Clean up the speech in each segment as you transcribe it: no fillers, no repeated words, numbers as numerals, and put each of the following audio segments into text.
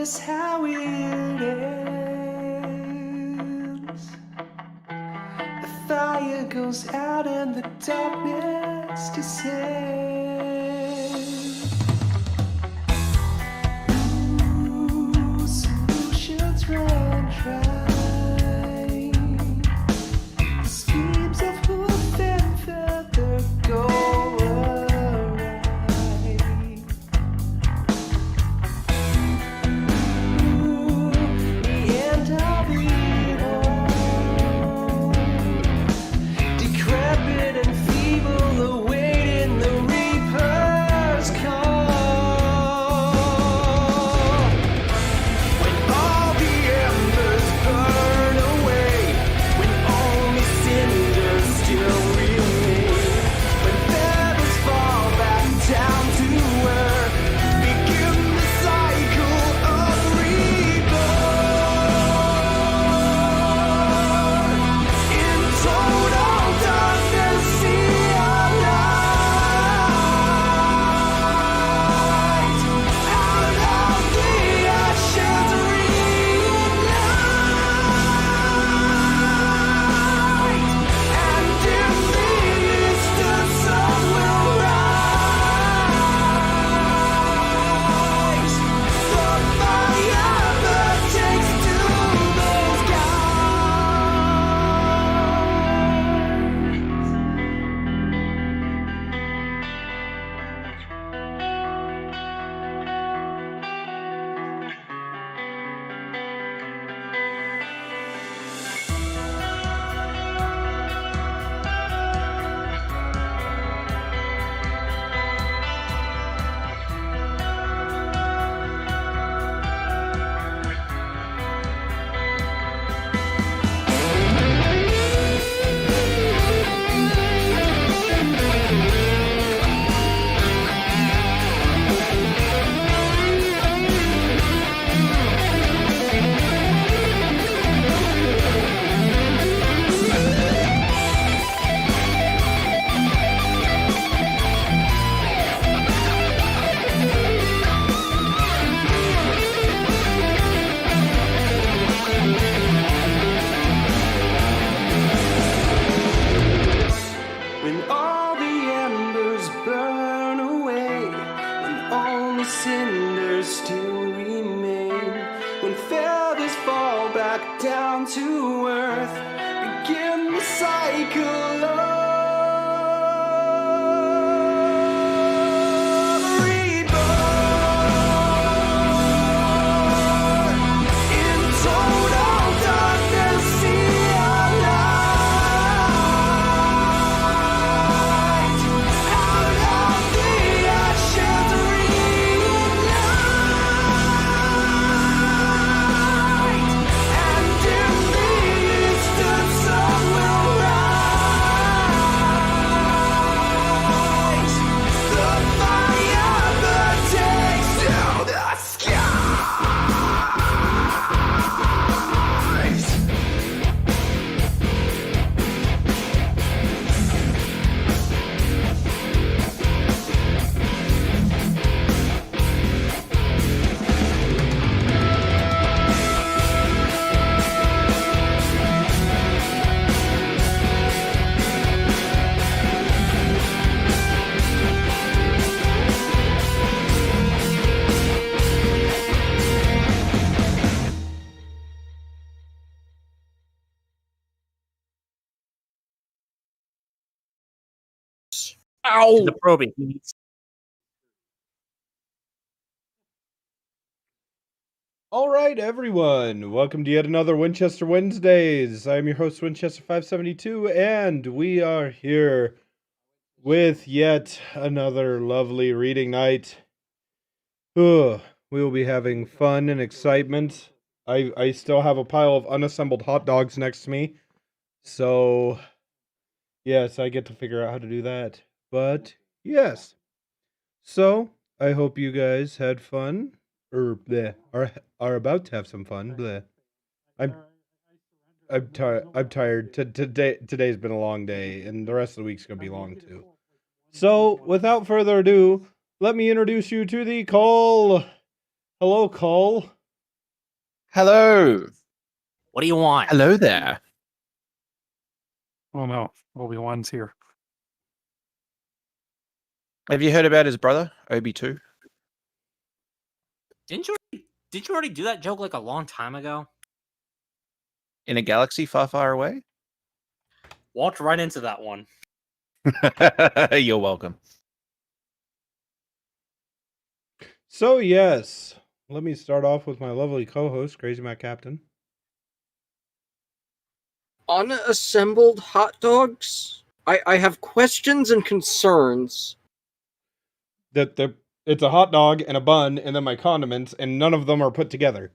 is how it ends. The fire goes out and the darkness descends. Ooh, solutions run dry. The schemes of hoof and feather go awry. Ooh, the end of it all. Decrepit and feeble, awaiting the reaper's call. When all the embers burn away, when only cinders still remain, when feathers fall back down to earth, begin the cycle of reborn. In total darkness, see a light. Out of the ashes, reunite. And in the east, the sun will rise. The fire that takes to the When all the embers burn away, when only cinders still remain, when feathers fall back down to earth, begin the cycle of reborn. In total darkness, see a light. Out of the ashes, reunite. And in the east, the sun will rise. The fire that takes to the skies. Ow! The probing. All right, everyone. Welcome to yet another Winchester Wednesdays. I'm your host, Winchester 572, and we are here with yet another lovely reading night. We will be having fun and excitement. I still have a pile of unassembled hot dogs next to me, so yes, I get to figure out how to do that. But yes, so I hope you guys had fun. Or bleh, are about to have some fun. Bleh. I'm tired. Today's been a long day, and the rest of the week's gonna be long too. So, without further ado, let me introduce you to the call. Hello, call. Hello. What do you want? Hello there. Oh no, Obi-Wan's here. Have you heard about his brother, Obi-2? Did you already do that joke like a long time ago? In a galaxy far, far away? Walked right into that one. You're welcome. So, yes, let me start off with my lovely co-host, Crazy Matt Captain. Unassembled hot dogs? I have questions and concerns. It's a hot dog and a bun and then my condiments, and none of them are put together.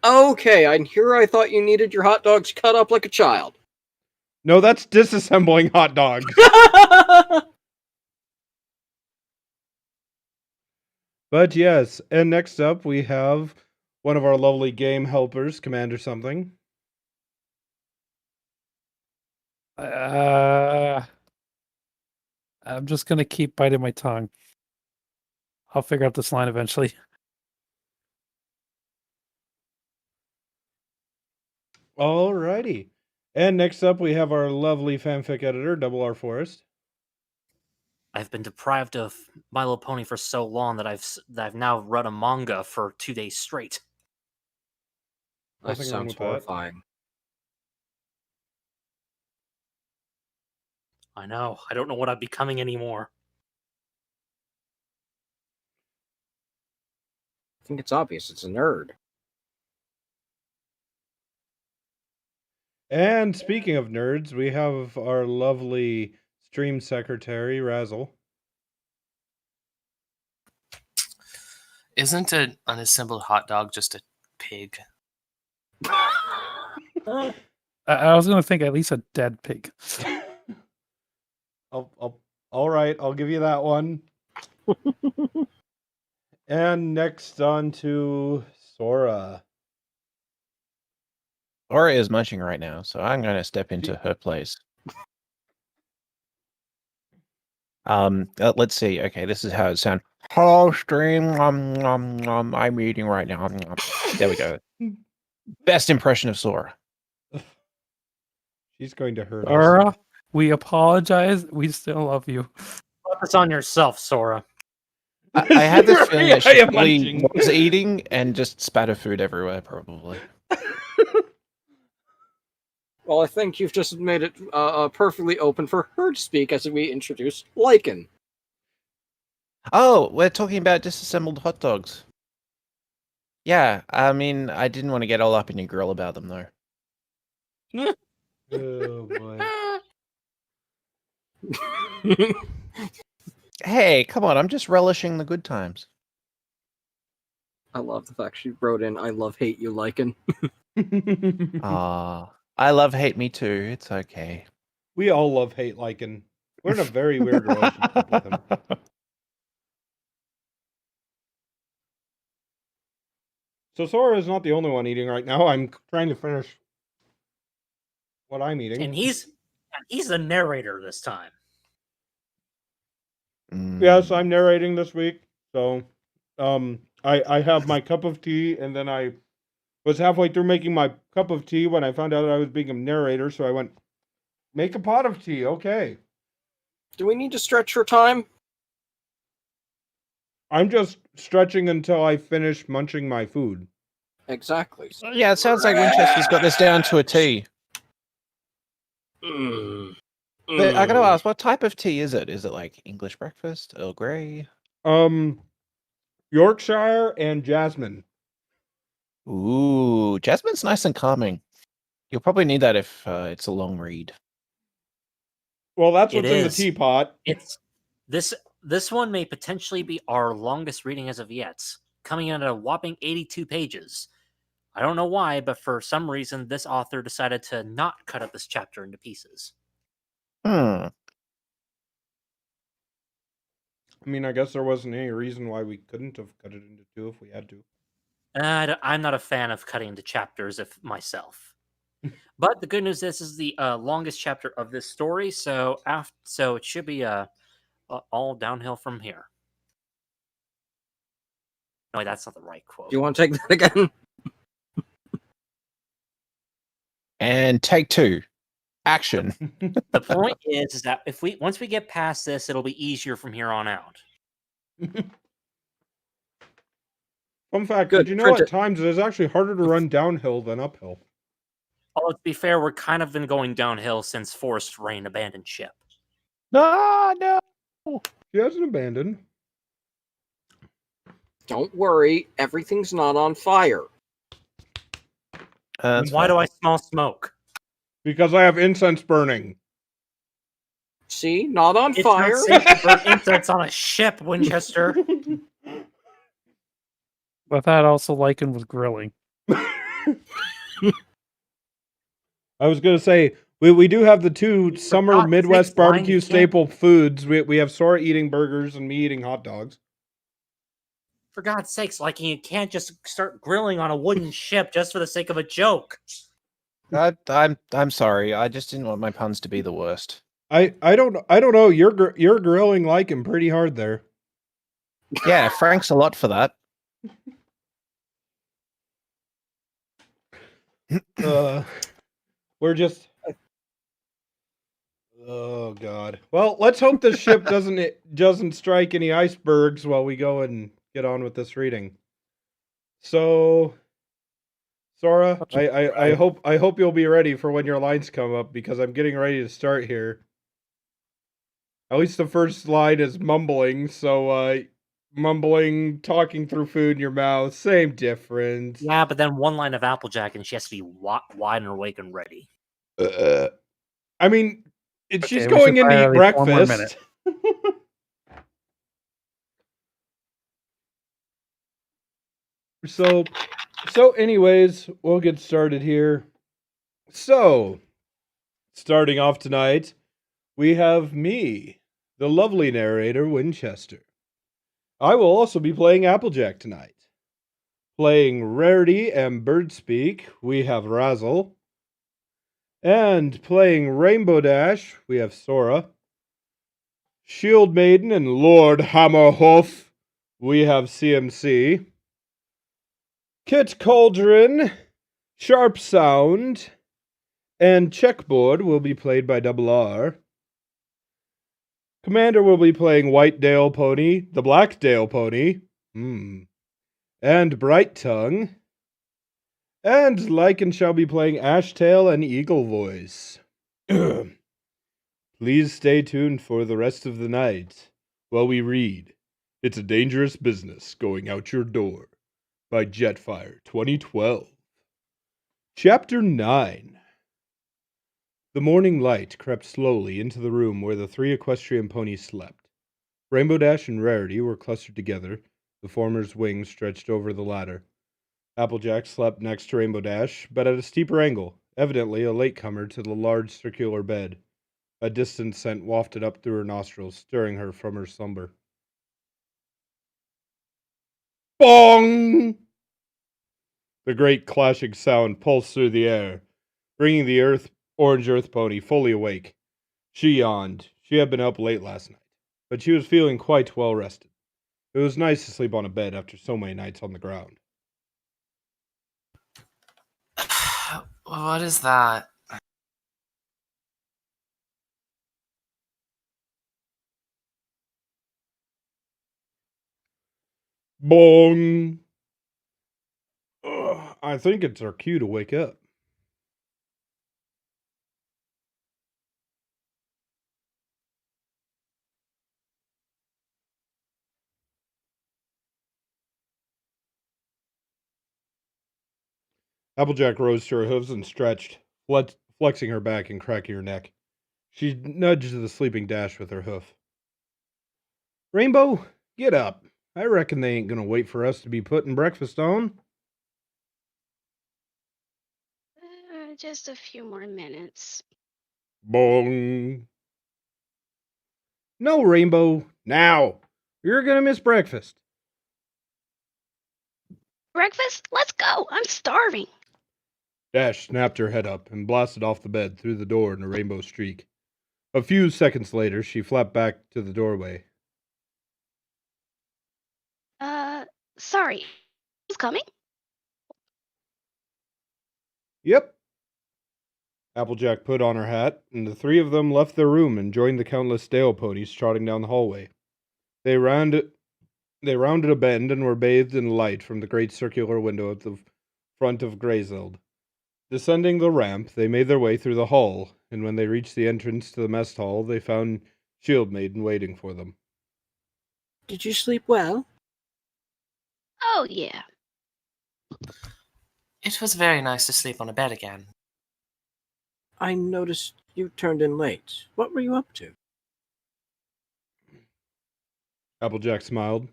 Okay, and here I thought you needed your hot dogs cut up like a child. No, that's disassembling hot dogs. But yes, and next up we have one of our lovely game helpers, Commander Something. I'm just gonna keep biting my tongue. I'll figure out this line eventually. Alrighty. And next up we have our lovely fanfic editor, Double R Forest. I've been deprived of My Little Pony for so long that I've now read a manga for 2 days straight. That Nothing wrong sounds with that. horrifying. I know. I don't know what I'm becoming anymore. I think it's obvious. It's a nerd. And speaking of nerds, we have our lovely stream secretary, Razzle. Isn't an unassembled hot dog just a pig? I was gonna think at least a dead pig. All right, I'll give you that one. And next on to Sora. Aura is munching right now, so I'm going to step into her place. Let's see. Okay, this is how it sounds. Hello, stream. I'm eating right now. There we go. Best impression of Sora. She's going to hurt us. Sora, we apologize. We still love you. Focus on yourself, Sora. I had this feeling that I she am probably munching. was eating and just spat her food everywhere, probably. Well, I think you've just made it perfectly open for her to speak as we introduce Lycan. Oh, we're talking about disassembled hot dogs. Yeah, I mean, I didn't want to get all up in your grill about them, though. Oh boy. Hey, come on, I'm just relishing the good times. I love the fact she wrote in, I love hate you, Lycan. I love hate me too. It's okay. We all love hate Lycan. We're in a very weird relationship with him. So Sora is not the only one eating right now. I'm trying to finish what I'm eating. And he's the narrator this time. Yes, I'm narrating this week. So I have my cup of tea, and then I was halfway through making my cup of tea when I found out that I was being a narrator, so I went, make a pot of tea, okay. Do we need to stretch for time? I'm just stretching until I finish munching my food. Exactly. Yeah, it sounds like Winchester's got this down to a T. But I gotta ask, what type of tea is it? Is it like English breakfast, Earl Grey? Yorkshire and jasmine. Ooh, jasmine's nice and calming. You'll probably need that if it's a long read. Well, that's It what's in the is. teapot. It's this one may potentially be our longest reading as of yet, coming in at a whopping 82 pages. I don't know why, but for some reason, this author decided to not cut up this chapter into pieces. Hmm. I mean, I guess there wasn't any reason why we couldn't have cut it into two if we had to. I'm not a fan of cutting into chapters myself. But the good news is, this is the longest chapter of this story, so it should be all downhill from here. No, wait, that's not the right quote. Do you want to take that again? And take two. Action. The point is that if once we get past this, it'll be easier from here on out. Fun fact, Good, did you know print at it. times it is actually harder to run downhill than uphill? Although, to be fair, we're kind of been going downhill since Forest Rain abandoned ship. No. She hasn't abandoned. Don't worry, everything's not on fire. That's Why fine. do I smell smoke? Because I have incense burning. See, not on It's fire. not safe to burn incense on a ship, Winchester. But that also likened with grilling. I was going to say, we do have the two summer God's Midwest sakes, Lion, barbecue you can't- staple foods. We have Sora eating burgers and me eating hot dogs. For God's sakes, like you can't just start grilling on a wooden ship just for the sake of a joke. I'm sorry. I just didn't want my puns to be the worst. I don't know. You're grilling like him pretty hard there. Yeah, Frank's a lot for that. We're just. Oh God. Well, let's hope this ship doesn't strike any icebergs while we go and get on with this reading. So, Sora, I hope you'll be ready for when your lines come up because I'm getting ready to start here. At least the first line is mumbling, so mumbling, talking through food in your mouth, same difference. Yeah, but then one line of Applejack and she has to be wide and awake and ready. I mean, she's we going should in to probably eat at least one more breakfast. So anyways, we'll get started here. So, starting off tonight, we have me, the lovely narrator, Winchester. I will also be playing Applejack tonight. Playing Rarity and Birdspeak, we have Razzle. And playing Rainbow Dash, we have Sora. Shield Maiden and Lord Hammerhoof, we have CMC. Kit Cauldron, Sharp Sound, and Checkboard will be played by Double R. Commander will be playing Whitedale Pony, the Blackdale Pony, and Bright Tongue. And Lycan shall be playing Ashtail and Eagle Voice. Please stay tuned for the rest of the night while we read It's a Dangerous Business Going Out Your Door by Jetfire 2012. Chapter 9. The morning light crept slowly into the room where the three equestrian ponies slept. Rainbow Dash and Rarity were clustered together, the former's wings stretched over the latter. Applejack slept next to Rainbow Dash, but at a steeper angle, evidently a latecomer to the large circular bed. A distant scent wafted up through her nostrils, stirring her from her slumber. Bong! The great clashing sound pulsed through the air, bringing the orange earth pony fully awake. She yawned. She had been up late last night, but she was feeling quite well rested. It was nice to sleep on a bed after so many nights on the ground. What is that? Bong! Ugh, I think it's our cue to wake up. Applejack rose to her hooves and stretched, flexing her back and cracking her neck. She nudged the sleeping Dash with her hoof. Rainbow, get up. I reckon they ain't gonna wait for us to be putting breakfast on. Just a few more minutes. Bong. No, Rainbow, now. You're gonna miss breakfast. Breakfast? Let's go. I'm starving. Dash snapped her head up and blasted off the bed through the door in a rainbow streak. A few seconds later, she flapped back to the doorway. Sorry. Who's coming? Yep. Applejack put on her hat, and the three of them left their room and joined the countless Dale ponies trotting down the hallway. They rounded a bend and were bathed in light from the great circular window at the front of Greysild. Descending the ramp, they made their way through the hall, and when they reached the entrance to the mess hall, they found Shield Maiden waiting for them. Did you sleep well? Oh, yeah. It was very nice to sleep on a bed again. I noticed you turned in late. What were you up to? Applejack smiled.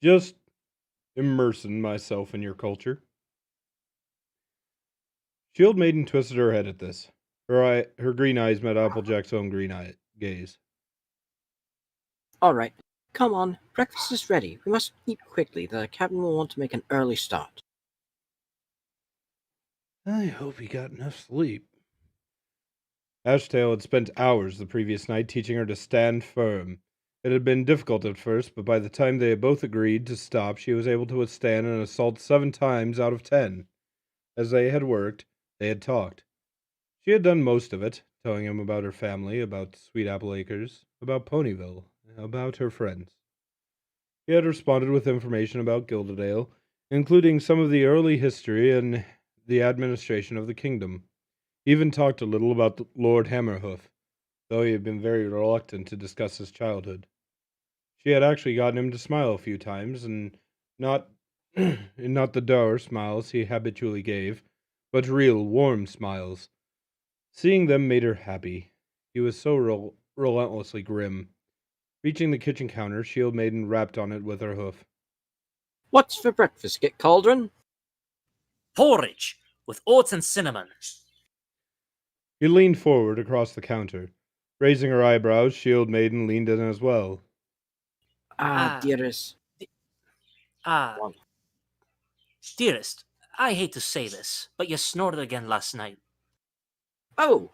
Just immersing myself in your culture. Shield Maiden twisted her head at this. Her green eyes met Applejack's own gaze. All right. Come on. Breakfast is ready. We must eat quickly. The captain will want to make an early start. I hope he got enough sleep. Ashtail had spent hours the previous night teaching her to stand firm. It had been difficult at first, but by the time they had both agreed to stop, she was able to withstand an assault 7 times out of 10. As they had worked, they had talked. She had done most of it, telling him about her family, about Sweet Apple Acres, about Ponyville, about her friends. He had responded with information about Gilderdale, including some of the early history and the administration of the kingdom. He even talked a little about Lord Hammerhoof, though he had been very reluctant to discuss his childhood. She had actually gotten him to smile a few times, and not not the dour smiles he habitually gave, but real warm smiles. Seeing them made her happy. He was so relentlessly grim. Reaching the kitchen counter, Shield Maiden rapped on it with her hoof. What's for breakfast, Git Cauldron? Porridge with oats and cinnamon. He leaned forward across the counter. Raising her eyebrows, Shield Maiden leaned in as well. Dearest. One. Dearest, I hate to say this, but you snorted again last night. Oh,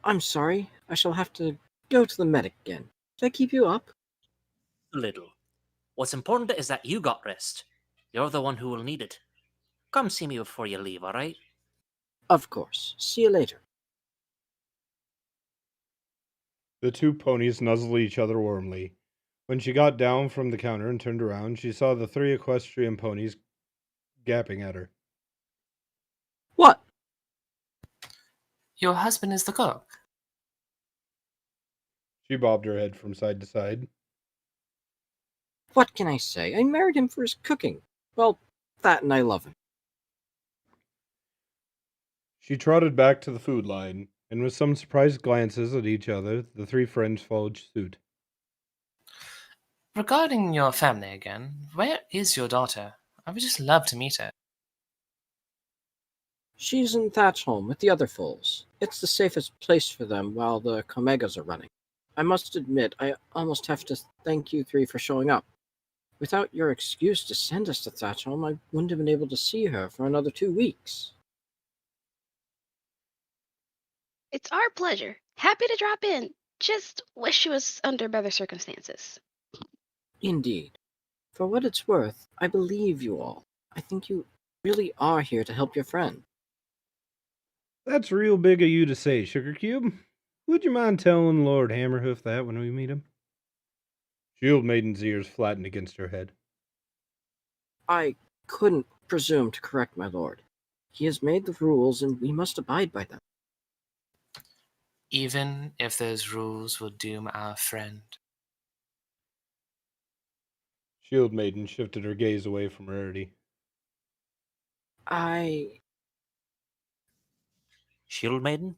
I'm sorry. I shall have to go to the medic again. Did I keep you up? A little. What's important is that you got rest. You're the one who will need it. Come see me before you leave, all right? Of course. See you later. The two ponies nuzzled each other warmly. When she got down from the counter and turned around, she saw the 3 equestrian ponies gapping at her. What? Your husband is the cook. She bobbed her head from side to side. What can I say? I married him for his cooking. Well, that and I love him. She trotted back to the food line, and with some surprised glances at each other, the 3 friends followed suit. Regarding your family again, where is your daughter? I would just love to meet her. She's in Thatch Home with the other foals. It's the safest place for them while the Comegas are running. I must admit, I almost have to thank you 3 for showing up. Without your excuse to send us to Thatch Home, I wouldn't have been able to see her for another 2 weeks. It's our pleasure. Happy to drop in. Just wish it was under better circumstances. Indeed. For what it's worth, I believe you all. I think you really are here to help your friend. That's real big of you to say, Sugar Cube. Would you mind telling Lord Hammerhoof that when we meet him? Shield Maiden's ears flattened against her head. I couldn't presume to correct my lord. He has made the rules, and we must abide by them. Even if those rules will doom our friend. Shield Maiden shifted her gaze away from Rarity. Shield Maiden?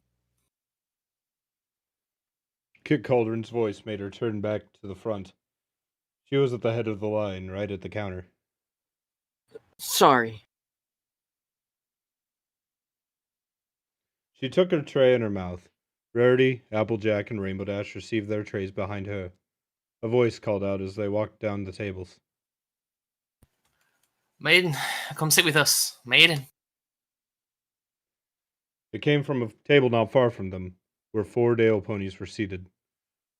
Kit Cauldron's voice made her turn back to the front. She was at the head of the line, right at the counter. Sorry. She took her tray in her mouth. Rarity, Applejack, and Rainbow Dash received their trays behind her. A voice called out as they walked down the tables. Maiden, come sit with us. Maiden. It came from a table not far from them, where 4 Dale ponies were seated.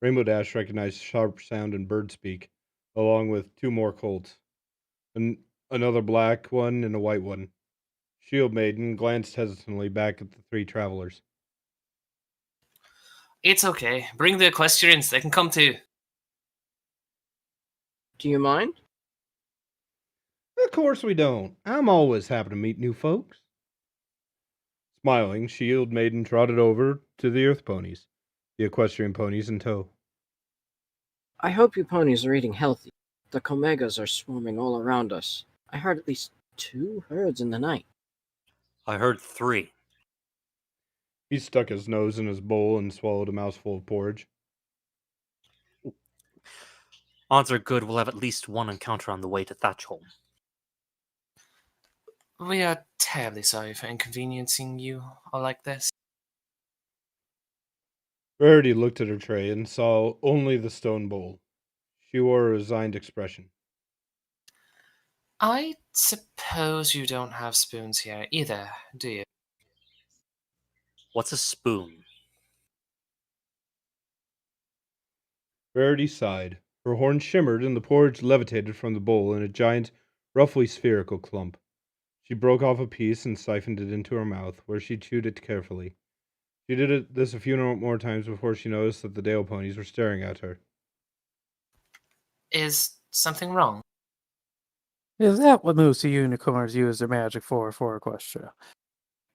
Rainbow Dash recognized Sharp Sound and Bird Speak, along with 2 more colts. Another black one and a white one. Shield Maiden glanced hesitantly back at the three travelers. It's okay. Bring the equestrians, they can come too. Do you mind? Of course we don't. I'm always happy to meet new folks. Smiling, Shield Maiden trotted over to the Earth ponies, the equestrian ponies in tow. I hope you ponies are eating healthy. The Comegas are swarming all around us. I heard at least 2 herds in the night. I heard 3. He stuck his nose in his bowl and swallowed a mouthful of porridge. Odds are good we'll have at least one encounter on the way to Thatchholm. We are terribly sorry for inconveniencing you all like this. Rarity looked at her tray and saw only the stone bowl. She wore a resigned expression. I suppose you don't have spoons here either, do you? What's a spoon? Rarity sighed. Her horn shimmered and the porridge levitated from the bowl in a giant, roughly spherical clump. She broke off a piece and siphoned it into her mouth, where she chewed it carefully. She did this a few more times before she noticed that the Dale ponies were staring at her. Is something wrong? Is that what most unicorns use their magic for Equestria?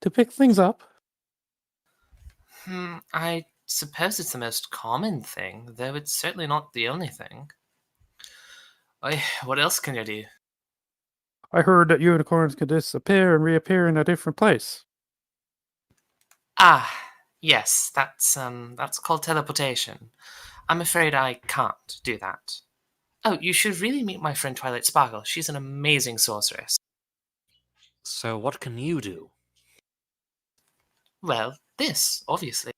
To pick things up? I suppose it's the most common thing, though it's certainly not the only thing. What else can you do? I heard that unicorns can disappear and reappear in a different place. Ah, yes, that's called teleportation. I'm afraid I can't do that. Oh, you should really meet my friend Twilight Sparkle. She's an amazing sorceress. So what can you do? Well, this, obviously.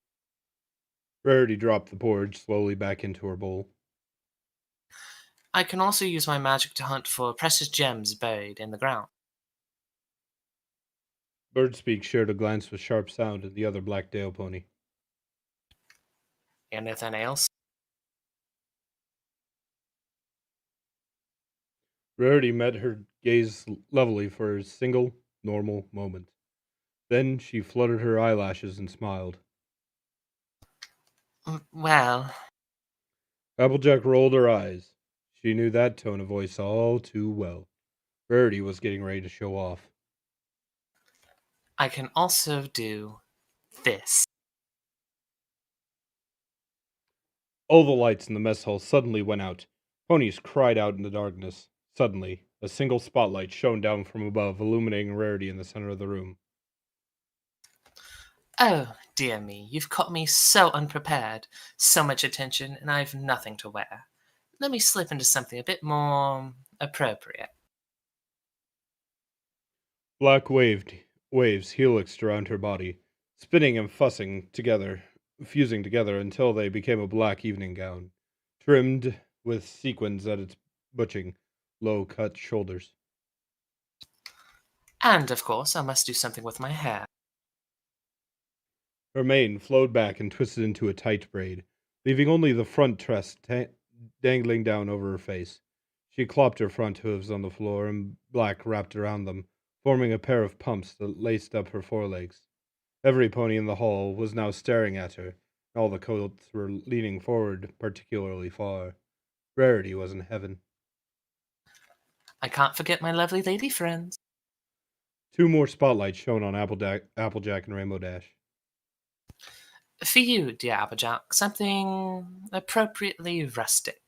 Rarity dropped the porridge slowly back into her bowl. I can also use my magic to hunt for precious gems buried in the ground. Birdspeak shared a glance with Sharp Sound and the other black Dale pony. Anything else? Rarity met her gaze levelly for a single, normal moment. Then she fluttered her eyelashes and smiled. Well, Applejack rolled her eyes. She knew that tone of voice all too well. Rarity was getting ready to show off. I can also do this. All the lights in the mess hall suddenly went out. Ponies cried out in the darkness. Suddenly, a single spotlight shone down from above, illuminating Rarity in the center of the room. Oh, dear me, you've caught me so unprepared. So much attention, and I've nothing to wear. Let me slip into something a bit more appropriate. Black waves helixed around her body, spinning and fusing fusing together until they became a black evening gown, trimmed with sequins at its butching, low-cut shoulders. And, of course, I must do something with my hair. Her mane flowed back and twisted into a tight braid, leaving only the front tress dangling down over her face. She clopped her front hooves on the floor, and black wrapped around them, forming a pair of pumps that laced up her forelegs. Every pony in the hall was now staring at her, and all the colts were leaning forward particularly far. Rarity was in heaven. I can't forget my lovely lady friends. 2 more spotlights shone on Applejack and Rainbow Dash. For you, dear Applejack, something appropriately rustic.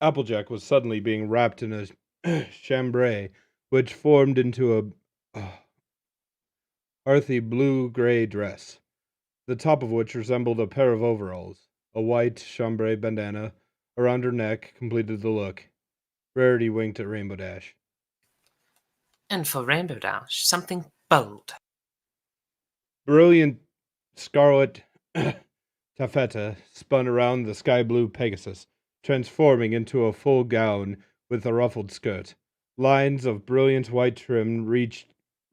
Applejack was suddenly being wrapped in a chambray, which formed into a earthy blue-gray dress, the top of which resembled a pair of overalls. A white chambray bandana around her neck completed the look. Rarity winked at Rainbow Dash. And for Rainbow Dash, something bold. Brilliant scarlet taffeta spun around the sky blue Pegasus, transforming into a full gown with a ruffled skirt. Lines of brilliant white trim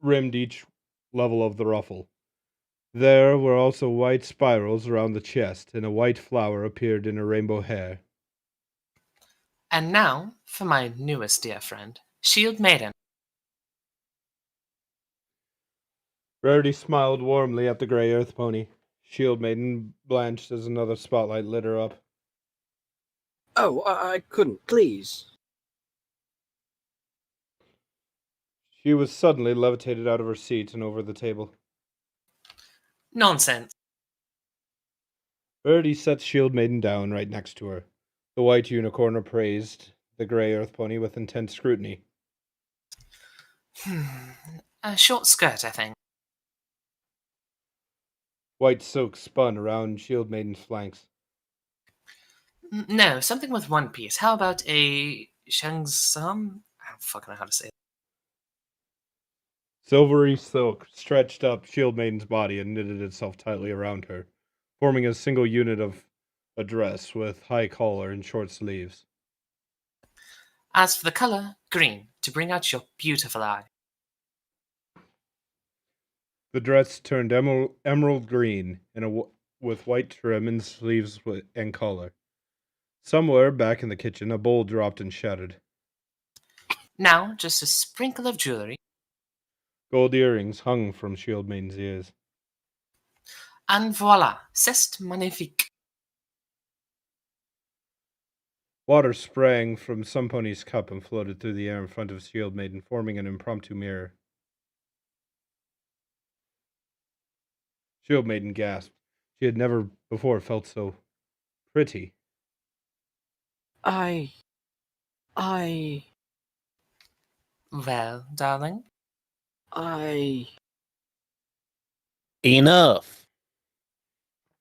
rimmed each level of the ruffle. There were also white spirals around the chest, and a white flower appeared in her rainbow hair. And now, for my newest dear friend, Shield Maiden. Rarity smiled warmly at the gray earth pony. Shield Maiden blanched as another spotlight lit her up. Oh, I couldn't, please. She was suddenly levitated out of her seat and over the table. Nonsense. Rarity set Shield Maiden down right next to her. The white unicorn appraised the gray earth pony with intense scrutiny. A short skirt, I think. White silk spun around Shield Maiden's flanks. No, something with one piece. How about a shangsam? I don't fucking know how to say it. Silvery silk stretched up Shield Maiden's body and knitted itself tightly around her, forming a single unit of a dress with high collar and short sleeves. As for the color, green, to bring out your beautiful eye. The dress turned emerald green with white trim and sleeves and collar. Somewhere back in the kitchen, a bowl dropped and shattered. Now, just a sprinkle of jewelry, Gold earrings hung from Shield Maiden's ears. and voila, c'est magnifique. Water sprang from some pony's cup and floated through the air in front of Shield Maiden, forming an impromptu mirror. Shield Maiden gasped. She had never before felt so pretty. I. Well, darling, Enough.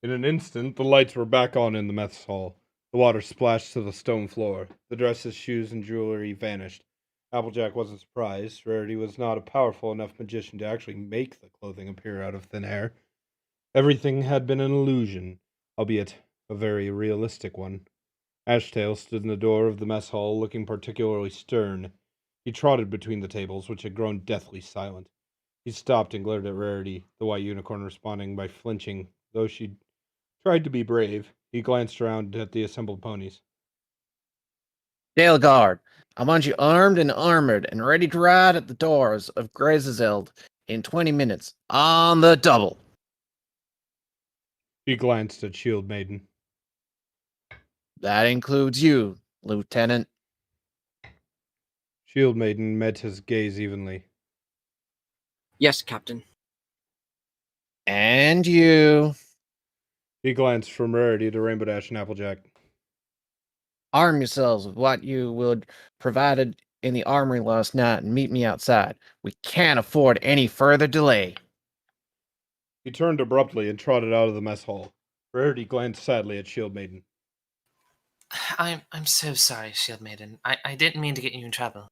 In an instant, the lights were back on in the mess hall. The water splashed to the stone floor. The dresses, shoes, and jewelry vanished. Applejack wasn't surprised. Rarity was not a powerful enough magician to actually make the clothing appear out of thin air. Everything had been an illusion, albeit a very realistic one. Ashtail stood in the door of the mess hall, looking particularly stern. He trotted between the tables, which had grown deathly silent. He stopped and glared at Rarity, the white unicorn responding by flinching, though she tried to be brave. He glanced around at the assembled ponies. Dale Guard, I want you armed and armored and ready to ride at the doors of Grazeeld in 20 minutes, on the double. He glanced at Shield Maiden. That includes you, Lieutenant. Shield Maiden met his gaze evenly. Yes, Captain. And you. He glanced from Rarity to Rainbow Dash and Applejack. Arm yourselves with what you would provided in the armory last night and meet me outside. We can't afford any further delay. He turned abruptly and trotted out of the mess hall. Rarity glanced sadly at Shield Maiden. I'm so sorry, Shield Maiden. I didn't mean to get you in trouble.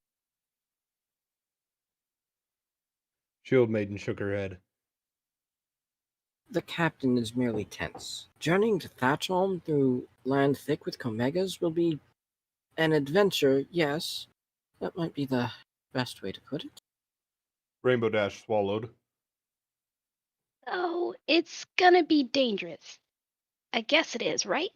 Shield Maiden shook her head. The captain is merely tense. Journeying to Thatchholm through land thick with Comegas will be an adventure, yes. That might be the best way to put it. Rainbow Dash swallowed. Oh, it's gonna be dangerous. I guess it is, right?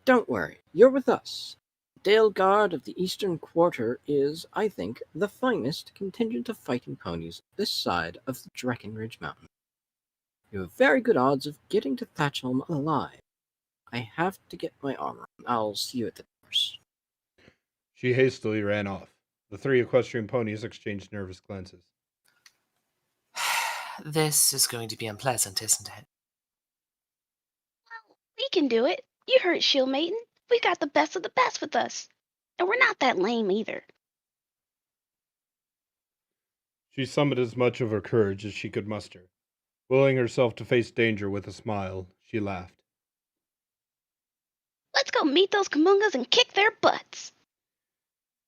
Don't worry, you're with us. Dale Guard of the Eastern Quarter is, I think, the finest contingent of fighting ponies this side of the Breckenridge Mountain. You have very good odds of getting to Thatchholm alive. I have to get my armor on. I'll see you at the doors. She hastily ran off. The three equestrian ponies exchanged nervous glances. This is going to be unpleasant, isn't it? We can do it. You heard Shield Maiden. We got the best of the best with us. And we're not that lame either. She summoned as much of her courage as she could muster. Willing herself to face danger with a smile, she laughed. Let's go meet those Kamungas and kick their butts.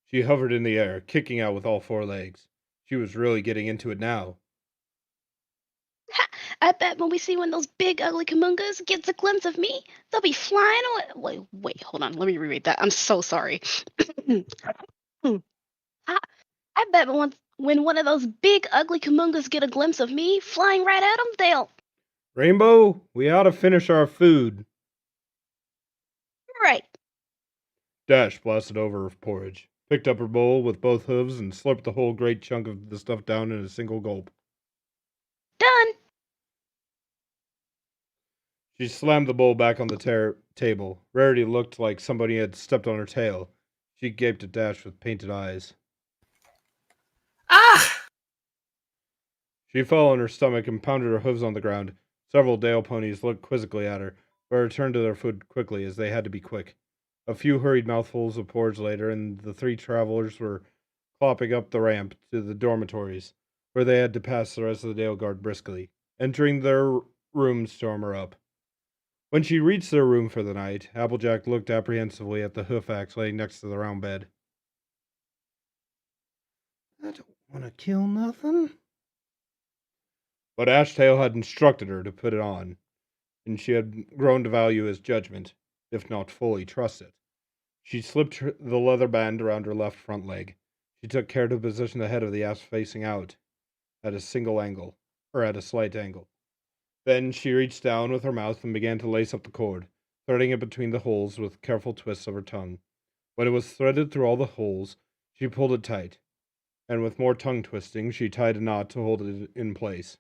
She hovered in the air, kicking out with all four legs. She was really getting into it now. Ha! I bet when we see one of those big ugly Kamungas gets a glimpse of me, they'll be flying away. Wait, hold on. Let me reread that. I'm so sorry. I bet when one of those big ugly Kamungas get a glimpse of me flying right at them, they'll... Rainbow, we ought to finish our food. Right. Dash blasted over her porridge, picked up her bowl with both hooves, and slurped the whole great chunk of the stuff down in a single gulp. done. She slammed the bowl back on the table. Rarity looked like somebody had stepped on her tail. She gaped at Dash with painted eyes. Ah! She fell on her stomach and pounded her hooves on the ground. Several Dale ponies looked quizzically at her, but returned to their food quickly, as they had to be quick. A few hurried mouthfuls of porridge later, and the three travelers were clopping up the ramp to the dormitories, where they had to pass the rest of the Dale Guard briskly, entering their rooms to armor up. When she reached their room for the night, Applejack looked apprehensively at the hoof axe laying next to the round bed. I don't want to kill nothing. But Ashtail had instructed her to put it on, and she had grown to value his judgment, if not fully trust it. She slipped the leather band around her left front leg. She took care to position the head of the ass facing out, at a slight angle. Then she reached down with her mouth and began to lace up the cord, threading it between the holes with careful twists of her tongue. When it was threaded through all the holes, she pulled it tight, and with more tongue twisting, she tied a knot to hold it in place.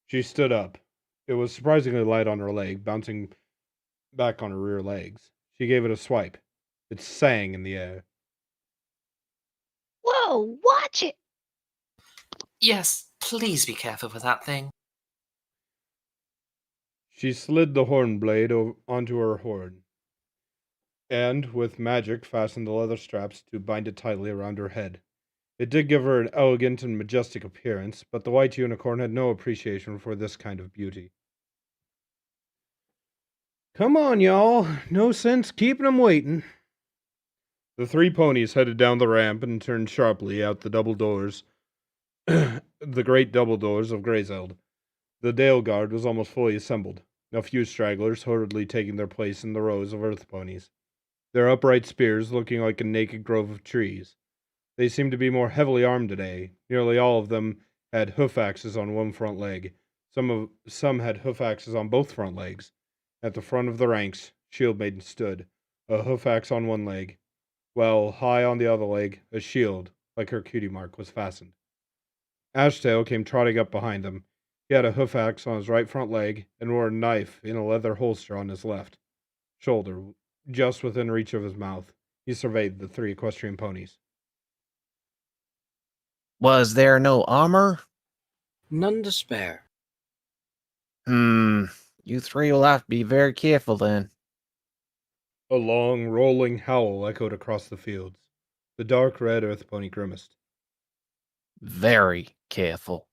She stood up. It was surprisingly light on her leg, bouncing back on her rear legs. She gave it a swipe. It sang in the air. Whoa, watch it. Yes, please be careful with that thing. She slid the horn blade onto her horn, and with magic fastened the leather straps to bind it tightly around her head. It did give her an elegant and majestic appearance, but the white unicorn had no appreciation for this kind of beauty. Come on, y'all. No sense keeping 'em waiting. The three ponies headed down the ramp and turned sharply out the double doors, the great double doors of Greyzeld. The Dale Guard was almost fully assembled, a few stragglers hurriedly taking their place in the rows of earth ponies, their upright spears looking like a naked grove of trees. They seemed to be more heavily armed today. Nearly all of them had hoof axes on one front leg. Some had hoof axes on both front legs. At the front of the ranks, Shield Maiden stood, a hoof axe on one leg, while high on the other leg, a shield, like her cutie mark, was fastened. Ashtail came trotting up behind them. He had a hoof axe on his right front leg and wore a knife in a leather holster on his left shoulder, just within reach of his mouth. He surveyed the three equestrian ponies. Was there no armor? None to spare. You three will have to be very careful then. A long, rolling howl echoed across the fields. The dark red earth pony grimaced. Very careful.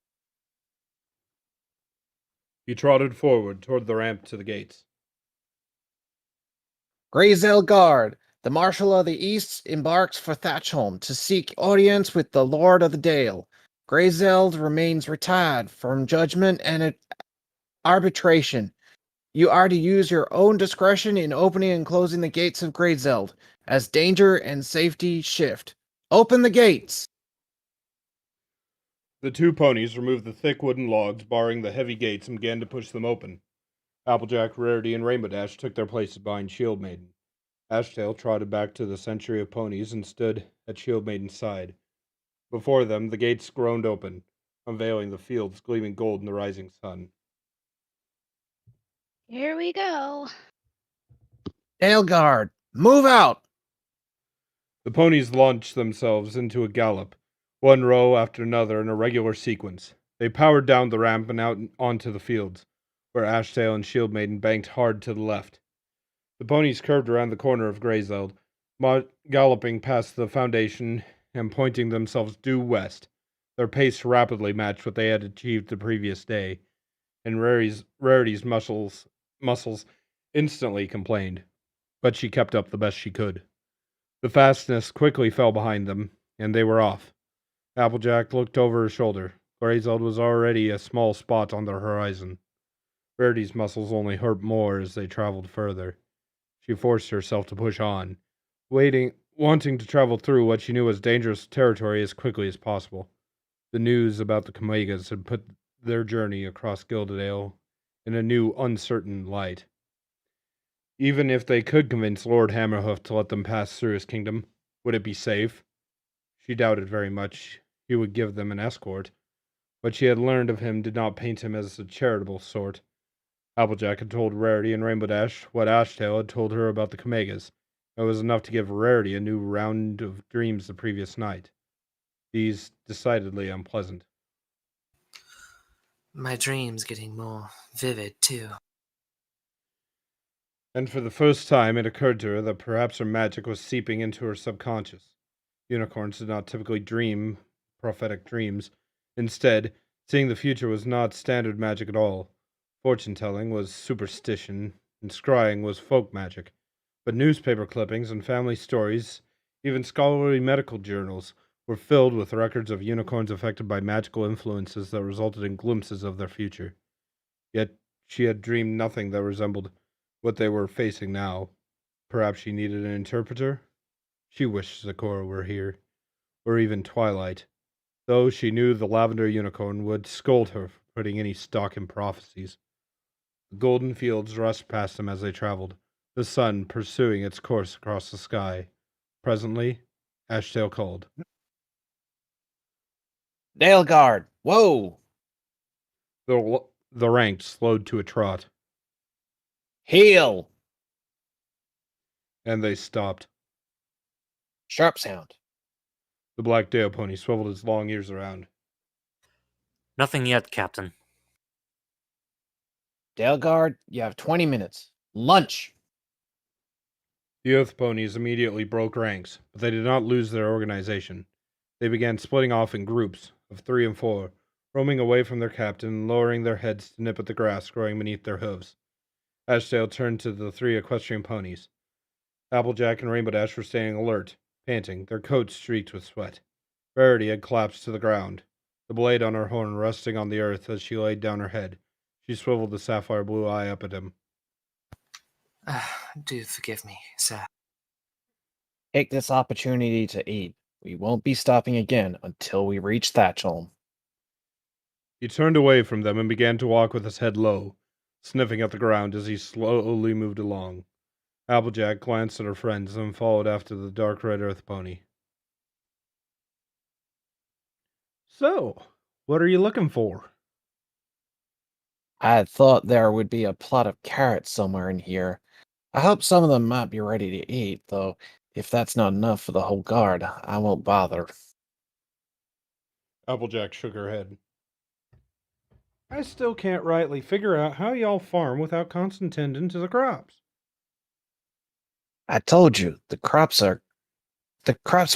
He trotted forward toward the ramp to the gates. Greyzell Guard, the Marshal of the East embarks for Thatchholm to seek audience with the Lord of the Dale. Greyzeld remains retired from judgment and arbitration. You are to use your own discretion in opening and closing the gates of Greyzeld as danger and safety shift. Open the gates! The two ponies removed the thick wooden logs barring the heavy gates and began to push them open. Applejack, Rarity, and Rainbow Dash took their places behind Shield Maiden. Ashtail trotted back to the century of ponies and stood at Shield Maiden's side. Before them, the gates groaned open, unveiling the fields gleaming gold in the rising sun. Here we go. Dale Guard, move out! The ponies launched themselves into a gallop, one row after another in a regular sequence. They powered down the ramp and out onto the fields, where Ashtail and Shield Maiden banked hard to the left. The ponies curved around the corner of Greyzeld, galloping past the foundation and pointing themselves due west. Their pace rapidly matched what they had achieved the previous day, and Rarity's muscles instantly complained, but she kept up the best she could. The fastness quickly fell behind them, and they were off. Applejack looked over her shoulder. Greyzeld was already a small spot on the horizon. Rarity's muscles only hurt more as they traveled further. She forced herself to push on, wanting to travel through what she knew was dangerous territory as quickly as possible. The news about the Comegas had put their journey across Gildedale in a new, uncertain light. Even if they could convince Lord Hammerhoof to let them pass through his kingdom, would it be safe? She doubted very much he would give them an escort. What she had learned of him did not paint him as a charitable sort. Applejack had told Rarity and Rainbow Dash what Ashtail had told her about the Kamegas. It was enough to give Rarity a new round of dreams the previous night. These decidedly unpleasant. My dream's getting more vivid, too. And for the first time it occurred to her that perhaps her magic was seeping into her subconscious. Unicorns did not typically dream prophetic dreams. Instead, seeing the future was not standard magic at all. Fortune-telling was superstition, and scrying was folk magic. But newspaper clippings and family stories, even scholarly medical journals, were filled with records of unicorns affected by magical influences that resulted in glimpses of their future. Yet she had dreamed nothing that resembled what they were facing now. Perhaps she needed an interpreter? She wished Sakura were here, or even Twilight, though she knew the Lavender Unicorn would scold her for putting any stock in prophecies. The golden fields rushed past them as they traveled, the sun pursuing its course across the sky. Presently, Ashtail called. Daleguard, whoa! The ranks slowed to a trot, Heel! and they stopped. Sharp sound. The black Dale pony swiveled its long ears around. Nothing yet, Captain. Daleguard, you have 20 minutes. Lunch! The Earth ponies immediately broke ranks, but they did not lose their organization. They began splitting off in groups of 3 and 4, roaming away from their captain and lowering their heads to nip at the grass growing beneath their hooves. Ashtail turned to the 3 equestrian ponies. Applejack and Rainbow Dash were standing alert, panting, their coats streaked with sweat. Rarity had collapsed to the ground, the blade on her horn resting on the earth as she laid down her head. She swiveled the sapphire blue eye up at him. Do forgive me, sir. Take this opportunity to eat. We won't be stopping again until we reach Thatchholm. He turned away from them and began to walk with his head low, sniffing at the ground as he slowly moved along. Applejack glanced at her friends and followed after the dark red earth pony. So, what are you looking for? I had thought there would be a plot of carrots somewhere in here. I hope some of them might be ready to eat, though if that's not enough for the whole guard, I won't bother. Applejack shook her head. I still can't rightly figure out how y'all farm without constant tending to the crops. I told you, the crops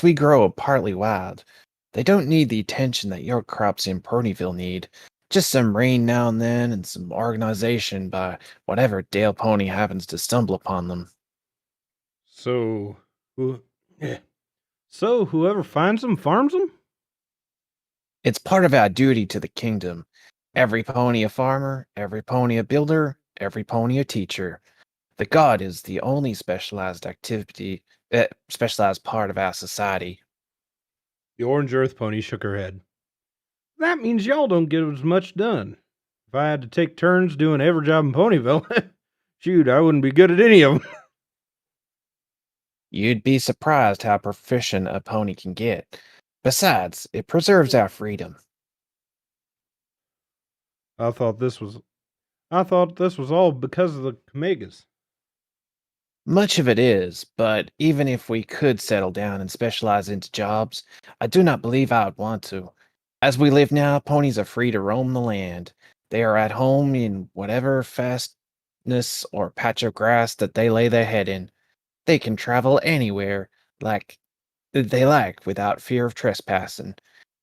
we grow are partly wild. They don't need the attention that your crops in Ponyville need. Just some rain now and then and some organization by whatever Dale Pony happens to stumble upon them. So whoever finds them farms them? It's part of our duty to the kingdom. Every pony a farmer, every pony a builder, every pony a teacher. The god is the only specialized part of our society. The orange earth pony shook her head. That means y'all don't get as much done. If I had to take turns doing every job in Ponyville, shoot, I wouldn't be good at any of them. You'd be surprised how proficient a pony can get. Besides, it preserves our freedom. I thought this was all because of the Kamegas. Much of it is, but even if we could settle down and specialize into jobs, I do not believe I would want to. As we live now, ponies are free to roam the land. They are at home in whatever fastness or patch of grass that they lay their head in. They can travel anywhere like they like without fear of trespassing,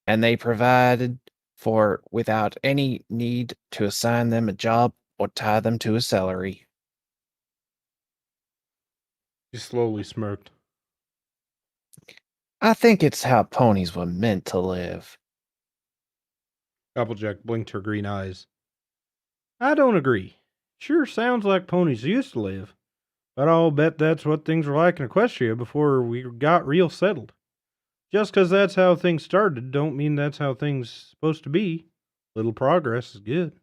and they provided for without any need to assign them a job or tie them to a salary. She slowly smirked. I think it's how ponies were meant to live. Applejack blinked her green eyes. I don't agree. Sure sounds like ponies used to live, but I'll bet that's what things were like in Equestria before we got real settled. Just 'cause that's how things started don't mean that's how things supposed to be. Little progress is good.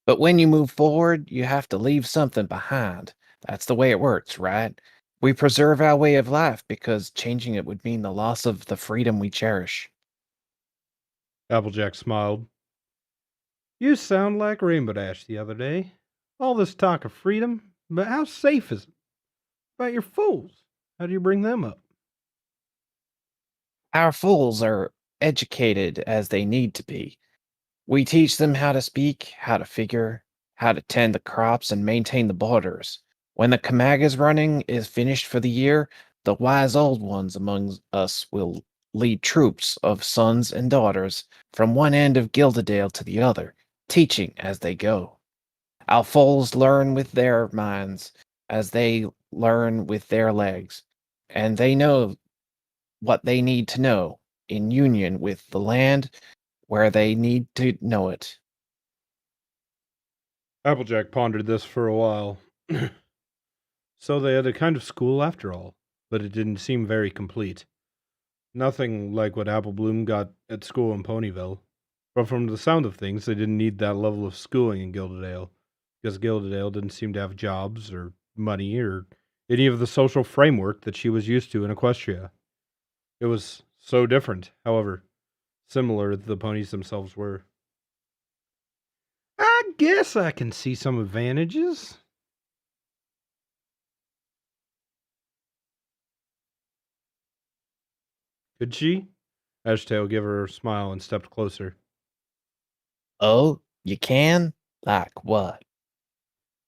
But when you move forward, you have to leave something behind. That's the way it works, right? We preserve our way of life because changing it would mean the loss of the freedom we cherish. Applejack smiled. You sound like Rainbow Dash the other day. All this talk of freedom, but how safe is it? About your fools, how do you bring them up? Our fools are educated as they need to be. We teach them how to speak, how to figure, how to tend the crops and maintain the borders. When the Kamaga's running is finished for the year, the wise old ones among us will lead troops of sons and daughters from one end of Gildedale to the other, teaching as they go. Our foals learn with their minds as they learn with their legs, and they know what they need to know in union with the land where they need to know it. Applejack pondered this for a while. So they had a kind of school after all, but it didn't seem very complete. Nothing like what Apple Bloom got at school in Ponyville. But from the sound of things, they didn't need that level of schooling in Gildedale, because Gildedale didn't seem to have jobs or money or any of the social framework that she was used to in Equestria. It was so different, however, similar the ponies themselves were. I guess I can see some advantages. Could she? Ashtail gave her a smile and stepped closer. Oh, you can? Like what?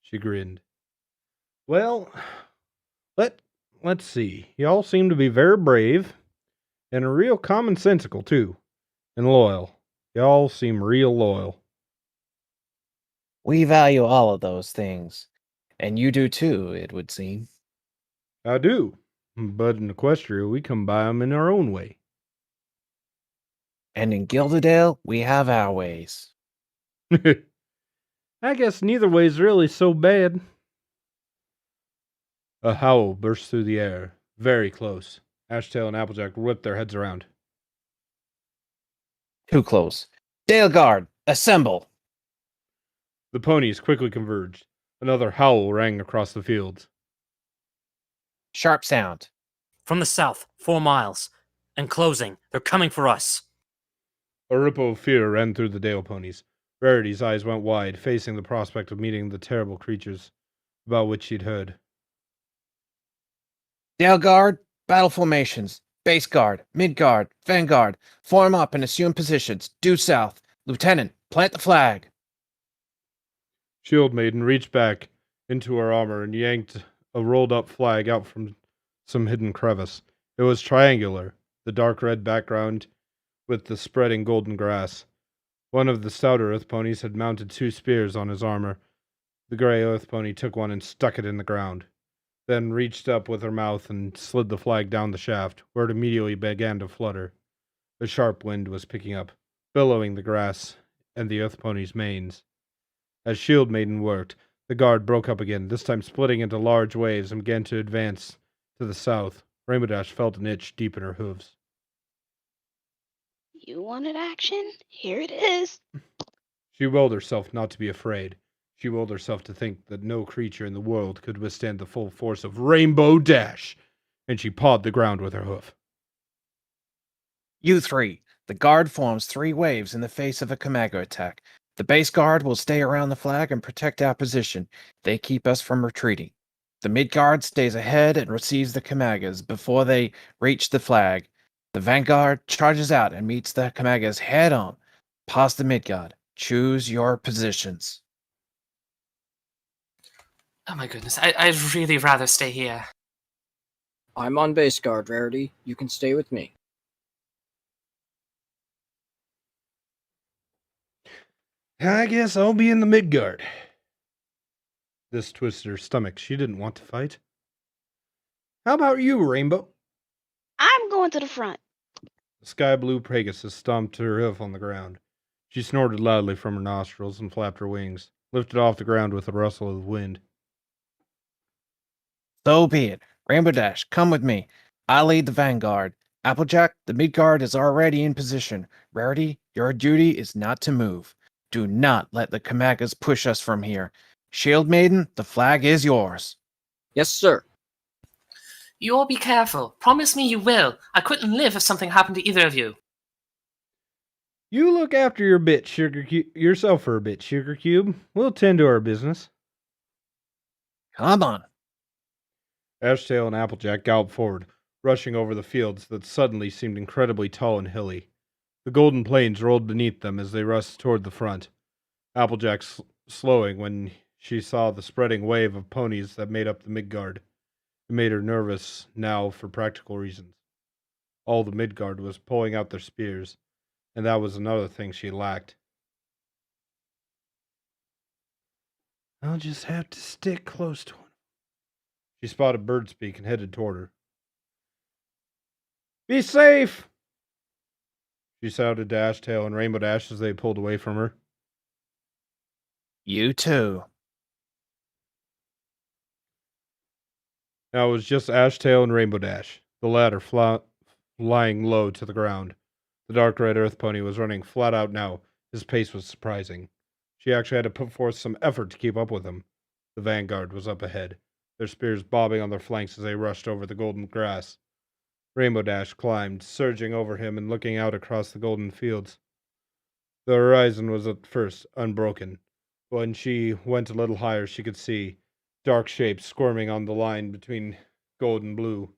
She grinned. Well, let's see. Y'all seem to be very brave, and real commonsensical, too, and loyal. Y'all seem real loyal. We value all of those things. And you do too, it would seem. I do, but in Equestria, we come by 'em in our own way. And in Gildedale, we have our ways. I guess neither way's really so bad. A howl burst through the air, very close. Ashtail and Applejack whipped their heads around. Too close. Dale Guard, assemble! The ponies quickly converged. Another howl rang across the fields. Sharp sound. From the south, 4 miles. And closing. They're coming for us. A ripple of fear ran through the Dale ponies. Rarity's eyes went wide, facing the prospect of meeting the terrible creatures about which she'd heard. Dale Guard, battle formations. Base guard, mid guard, vanguard. Form up and assume positions. Due south. Lieutenant, plant the flag. Shield Maiden reached back into her armor and yanked a rolled up flag out from some hidden crevice. It was triangular, the dark red background with the spreading golden grass. One of the stouter earth ponies had mounted 2 spears on his armor. The gray earth pony took one and stuck it in the ground, then reached up with her mouth and slid the flag down the shaft, where it immediately began to flutter. A sharp wind was picking up, billowing the grass and the earth ponies' manes. As Shield Maiden worked, the guard broke up again, this time splitting into large waves and began to advance to the south. Rainbow Dash felt an itch deep in her hooves. You wanted action? Here it is. She willed herself not to be afraid. She willed herself to think that no creature in the world could withstand the full force of Rainbow Dash, and she pawed the ground with her hoof. You 3. The guard forms 3 waves in the face of a Kamago attack. The base guard will stay around the flag and protect our position. They keep us from retreating. The mid guard stays ahead and receives the Kamagas before they reach the flag. The vanguard charges out and meets the Kamagas head on. Past the mid guard. Choose your positions. Oh my goodness, I'd really rather stay here. I'm on base guard, Rarity. You can stay with me. I guess I'll be in the midguard. This twisted her stomach. She didn't want to fight. How about you, Rainbow? I'm going to the front. The sky blue Pegasus stomped her hoof on the ground. She snorted loudly from her nostrils and flapped her wings, lifted off the ground with a rustle of the wind. So be it. Rainbow Dash, come with me. I lead the vanguard. Applejack, the midguard is already in position. Rarity, your duty is not to move. Do not let the Kamagas push us from here. Shield Maiden, the flag is yours. Yes, sir. You all be careful. Promise me you will. I couldn't live if something happened to either of you. You look after your bit, yourself for a bit, Sugar Cube. We'll tend to our business. Come on. Ashtail and Applejack galloped forward, rushing over the fields that suddenly seemed incredibly tall and hilly. The golden plains rolled beneath them as they rushed toward the front. Applejack slowing when she saw the spreading wave of ponies that made up the Midgard. It made her nervous now for practical reasons. All the Midgard was pulling out their spears, and that was another thing she lacked. I'll just have to stick close to him. She spotted Birdspeak and headed toward her. Be safe! She shouted to Ashtail and Rainbow Dash as they pulled away from her. You too. Now it was just Ashtail and Rainbow Dash, the latter flying low to the ground. The dark red earth pony was running flat out now. His pace was surprising. She actually had to put forth some effort to keep up with him. The vanguard was up ahead, their spears bobbing on their flanks as they rushed over the golden grass. Rainbow Dash climbed, surging over him and looking out across the golden fields. The horizon was at first unbroken. When she went a little higher, she could see dark shapes squirming on the line between gold and blue.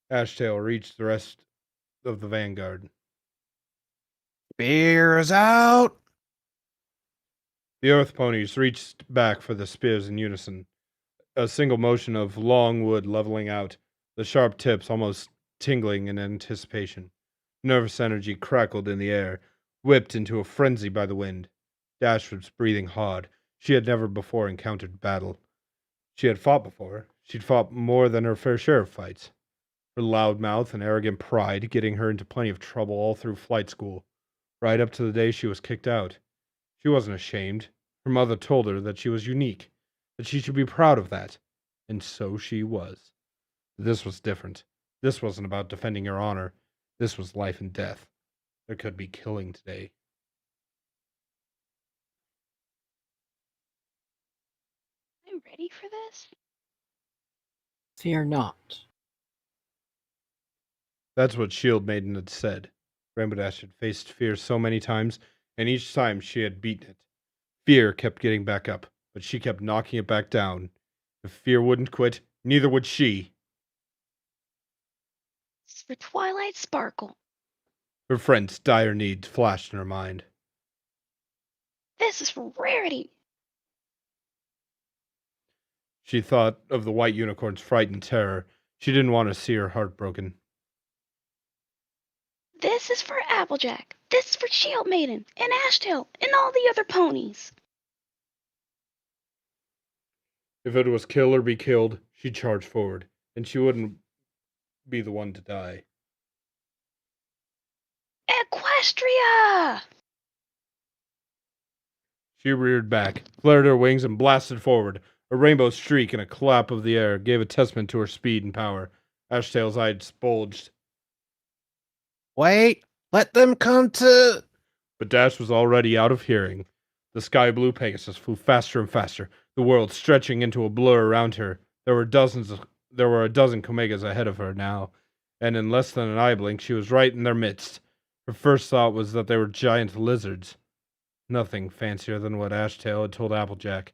Ashtail reached the rest of the vanguard. Spears out. The earth ponies reached back for the spears in unison. A single motion of long wood leveling out, the sharp tips almost tingling in anticipation. Nervous energy crackled in the air, whipped into a frenzy by the wind. Dash was breathing hard. She had never before encountered battle. She had fought before. She'd fought more than her fair share of fights. Her loud mouth and arrogant pride getting her into plenty of trouble all through flight school, right up to the day she was kicked out. She wasn't ashamed. Her mother told her that she was unique, that she should be proud of that. And so she was. This was different. This wasn't about defending her honor. This was life and death. There could be killing today. I'm ready for this. Fear not. That's what Shield Maiden had said. Rainbow Dash had faced fear so many times, and each time she had beaten it. Fear kept getting back up, but she kept knocking it back down. If fear wouldn't quit, neither would she. This is for Twilight Sparkle. Her friend's dire needs flashed in her mind. This is for Rarity. She thought of the white unicorn's fright and terror. She didn't want to see her heart broken. This is for Applejack. This is for Shield Maiden and Ashtail and all the other ponies. If it was kill or be killed, she'd charge forward, and she wouldn't be the one to die. Equestria! She reared back, flared her wings, and blasted forward. A rainbow streak and a clap of the air gave a testament to her speed and power. Ashtail's eyes bulged. Wait, let them come to... But Dash was already out of hearing. The sky blue Pegasus flew faster and faster, the world stretching into a blur around her. There were a dozen Comegas ahead of her now, and in less than an eye blink she was right in their midst. Her first thought was that they were giant lizards. Nothing fancier than what Ashtail had told Applejack.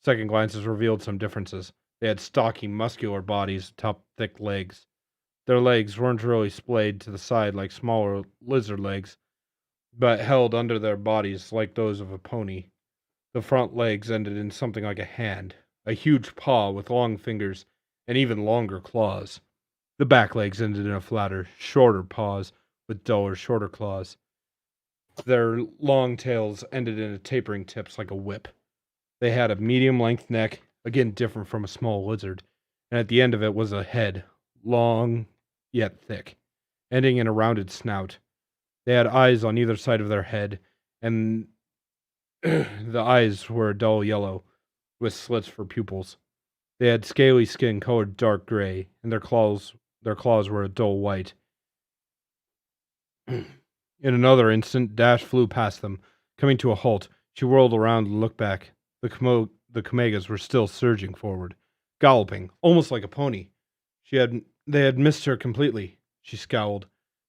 Second glances revealed some differences. They had stocky, muscular bodies atop thick legs. Their legs weren't really splayed to the side like smaller lizard legs, but held under their bodies like those of a pony. The front legs ended in something like a hand, a huge paw with long fingers and even longer claws. The back legs ended in a flatter, shorter paws with duller, shorter claws. Their long tails ended in tapering tips like a whip. They had a medium-length neck, again different from a small lizard, and at the end of it was a head, long yet thick, ending in a rounded snout. They had eyes on either side of their head, and the eyes were a dull yellow, with slits for pupils. They had scaly skin colored dark gray, and their claws were a dull white. In another instant, Dash flew past them, coming to a halt. She whirled around and looked back. The Comegas were still surging forward, galloping, almost like a pony. They had missed her completely. She scowled.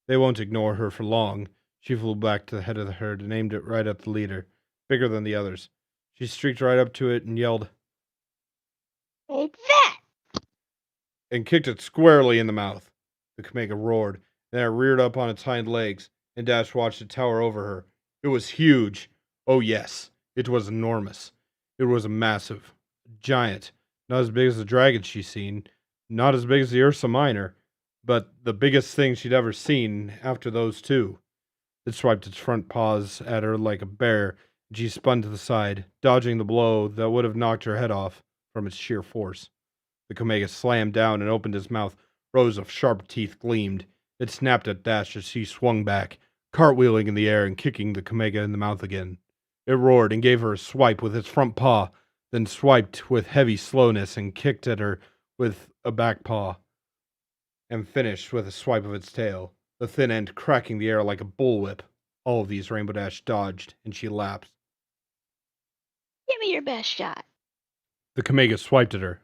They won't ignore her for long. She flew back to the head of the herd and aimed it right at the leader, bigger than the others. She streaked right up to it and yelled, Take that! and kicked it squarely in the mouth. The Kamega roared, then it reared up on its hind legs, and Dash watched it tower over her. It was huge. Oh, yes, it was enormous. It was a massive, giant, not as big as the dragon she'd seen, not as big as the Ursa Minor, but the biggest thing she'd ever seen after those two. It swiped its front paws at her like a bear, and she spun to the side, dodging the blow that would have knocked her head off from its sheer force. The Kamega slammed down and opened his mouth. Rows of sharp teeth gleamed. It snapped at Dash as she swung back, cartwheeling in the air and kicking the Kamega in the mouth again. It roared and gave her a swipe with its front paw, then swiped with heavy slowness and kicked at her with a back paw, and finished with a swipe of its tail, the thin end cracking the air like a bullwhip. All of these Rainbow Dash dodged, and she lapsed. Give me your best shot. The Kamega swiped at her.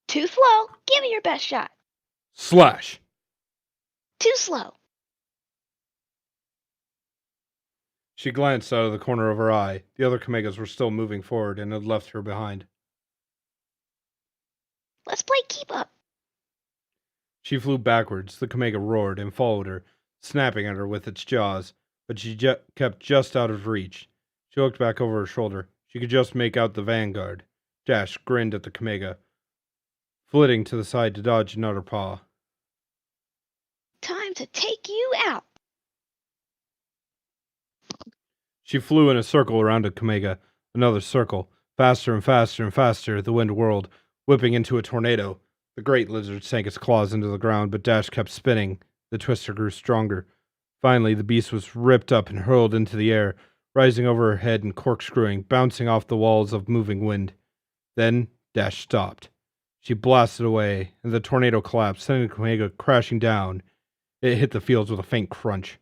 Too slow. Give me your best shot. Slash! Too slow. She glanced out of the corner of her eye. The other Kamegas were still moving forward and had left her behind. Let's play keep up. She flew backwards. The Kamega roared and followed her, snapping at her with its jaws, but she kept just out of reach. She looked back over her shoulder. She could just make out the vanguard. Dash grinned at the Kamega, flitting to the side to dodge another paw. Time to take you out. She flew in a circle around a Kamega, another circle. Faster and faster and faster, the wind whirled, whipping into a tornado. The great lizard sank its claws into the ground, but Dash kept spinning. The twister grew stronger. Finally, the beast was ripped up and hurled into the air, rising over her head and corkscrewing, bouncing off the walls of moving wind. Then Dash stopped. She blasted away, and the tornado collapsed, sending the Kamega crashing down. It hit the fields with a faint crunch.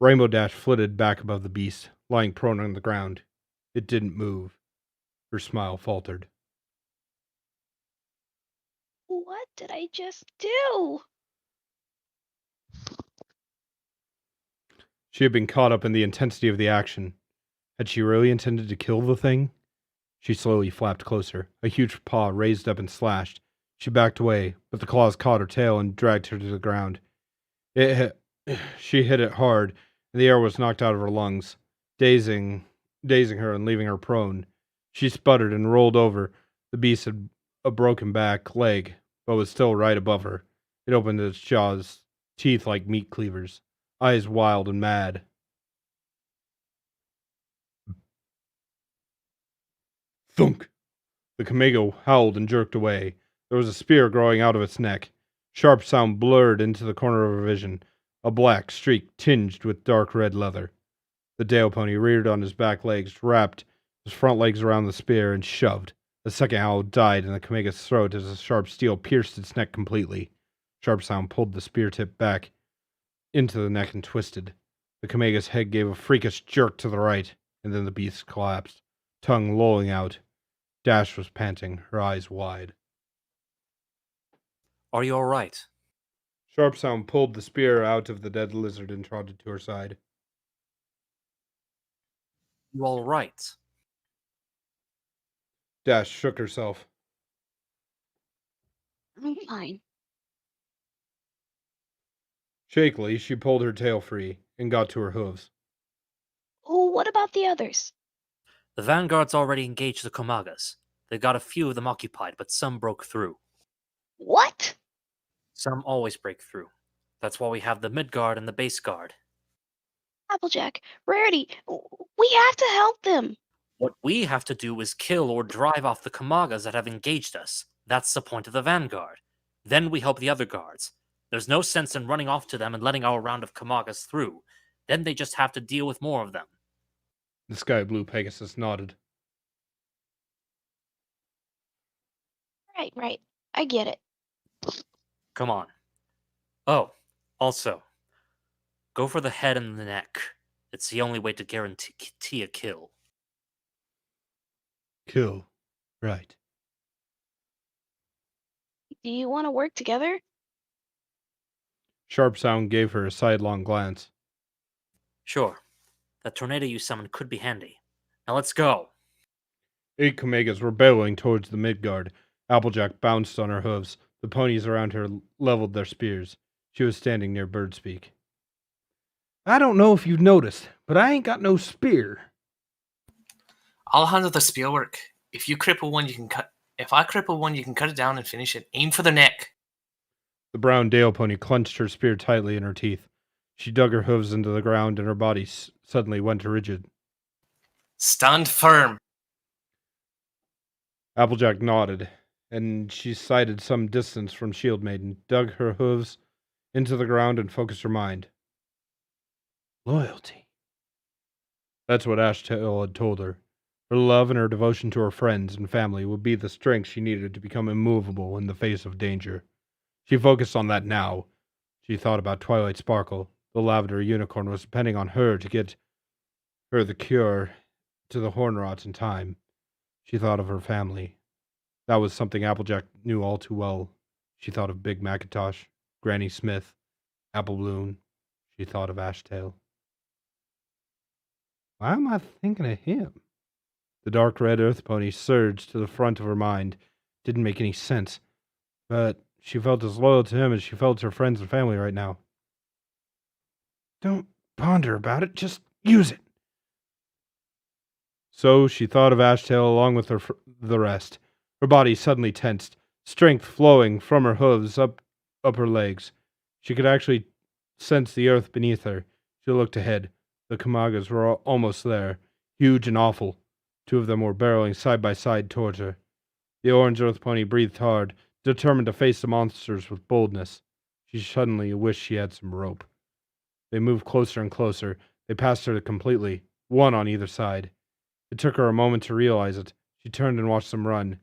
Rainbow Dash flitted back above the beast, lying prone on the ground. It didn't move. Her smile faltered. What did I just do? She had been caught up in the intensity of the action. Had she really intended to kill the thing? She slowly flapped closer. A huge paw raised up and slashed. She backed away, but the claws caught her tail and dragged her to the ground. She hit it hard, and the air was knocked out of her lungs, dazing her and leaving her prone. She sputtered and rolled over. The beast had a broken back leg, but was still right above her. It opened its jaws, teeth like meat cleavers, eyes wild and mad. Thunk! The Kamega howled and jerked away. There was a spear growing out of its neck. Sharp sound blurred into the corner of her vision, a black streak tinged with dark red leather. The Dale pony reared on his back legs, wrapped his front legs around the spear, and shoved. The second howl died in the Kamega's throat as the sharp steel pierced its neck completely. Sharp sound pulled the spear tip back into the neck and twisted. The Kamega's head gave a freakish jerk to the right, and then the beast collapsed, tongue lolling out. Dash was panting, her eyes wide. Are you all right? Sharp sound pulled the spear out of the dead lizard and trotted to her side. You all right? Dash shook herself. I'm fine. Shakily, she pulled her tail free and got to her hooves. Oh, what about the others? The vanguard's already engaged the Komagas. They got a few of them occupied, but some broke through. What? Some always break through. That's why we have the mid guard and the base guard. Applejack, Rarity, we have to help them. What we have to do is kill or drive off the Kamagas that have engaged us. That's the point of the vanguard. Then we help the other guards. There's no sense in running off to them and letting our round of Kamagas through. Then they just have to deal with more of them. The sky blue Pegasus nodded. Right. I get it. Come on. Oh, also, go for the head and the neck. It's the only way to guarantee a kill. Kill. Right. Do you want to work together? Sharp sound gave her a sidelong glance. Sure. That tornado you summoned could be handy. Now let's go. 8 Kamegas were bellowing towards the Midgard. Applejack bounced on her hooves. The ponies around her leveled their spears. She was standing near Birdspeak. I don't know if you've noticed, but I ain't got no spear. I'll handle the spear work. If I cripple one, you can cut it down and finish it. Aim for the neck. The brown Dale pony clenched her spear tightly in her teeth. She dug her hooves into the ground, and her body suddenly went rigid. Stand firm. Applejack nodded, and she sighted some distance from Shield Maiden, dug her hooves into the ground, and focused her mind. Loyalty. That's what Ashtail had told her. Her love and her devotion to her friends and family would be the strength she needed to become immovable in the face of danger. She focused on that now. She thought about Twilight Sparkle. The lavender unicorn was depending on her to get her the cure to the horn rots in time. She thought of her family. That was something Applejack knew all too well. She thought of Big Macintosh, Granny Smith, Apple Bloom. She thought of Ashtail. Why am I thinking of him? The dark red earth pony surged to the front of her mind. Didn't make any sense, but she felt as loyal to him as she felt to her friends and family right now. Don't ponder about it, just use it. So she thought of Ashtail along with the rest. Her body suddenly tensed, strength flowing from her hooves up her legs. She could actually sense the earth beneath her. She looked ahead. The Kamagas were almost there, huge and awful. 2 of them were barreling side by side towards her. The orange earth pony breathed hard, determined to face the monsters with boldness. She suddenly wished she had some rope. They moved closer and closer. They passed her completely, one on either side. It took her a moment to realize it. She turned and watched them run.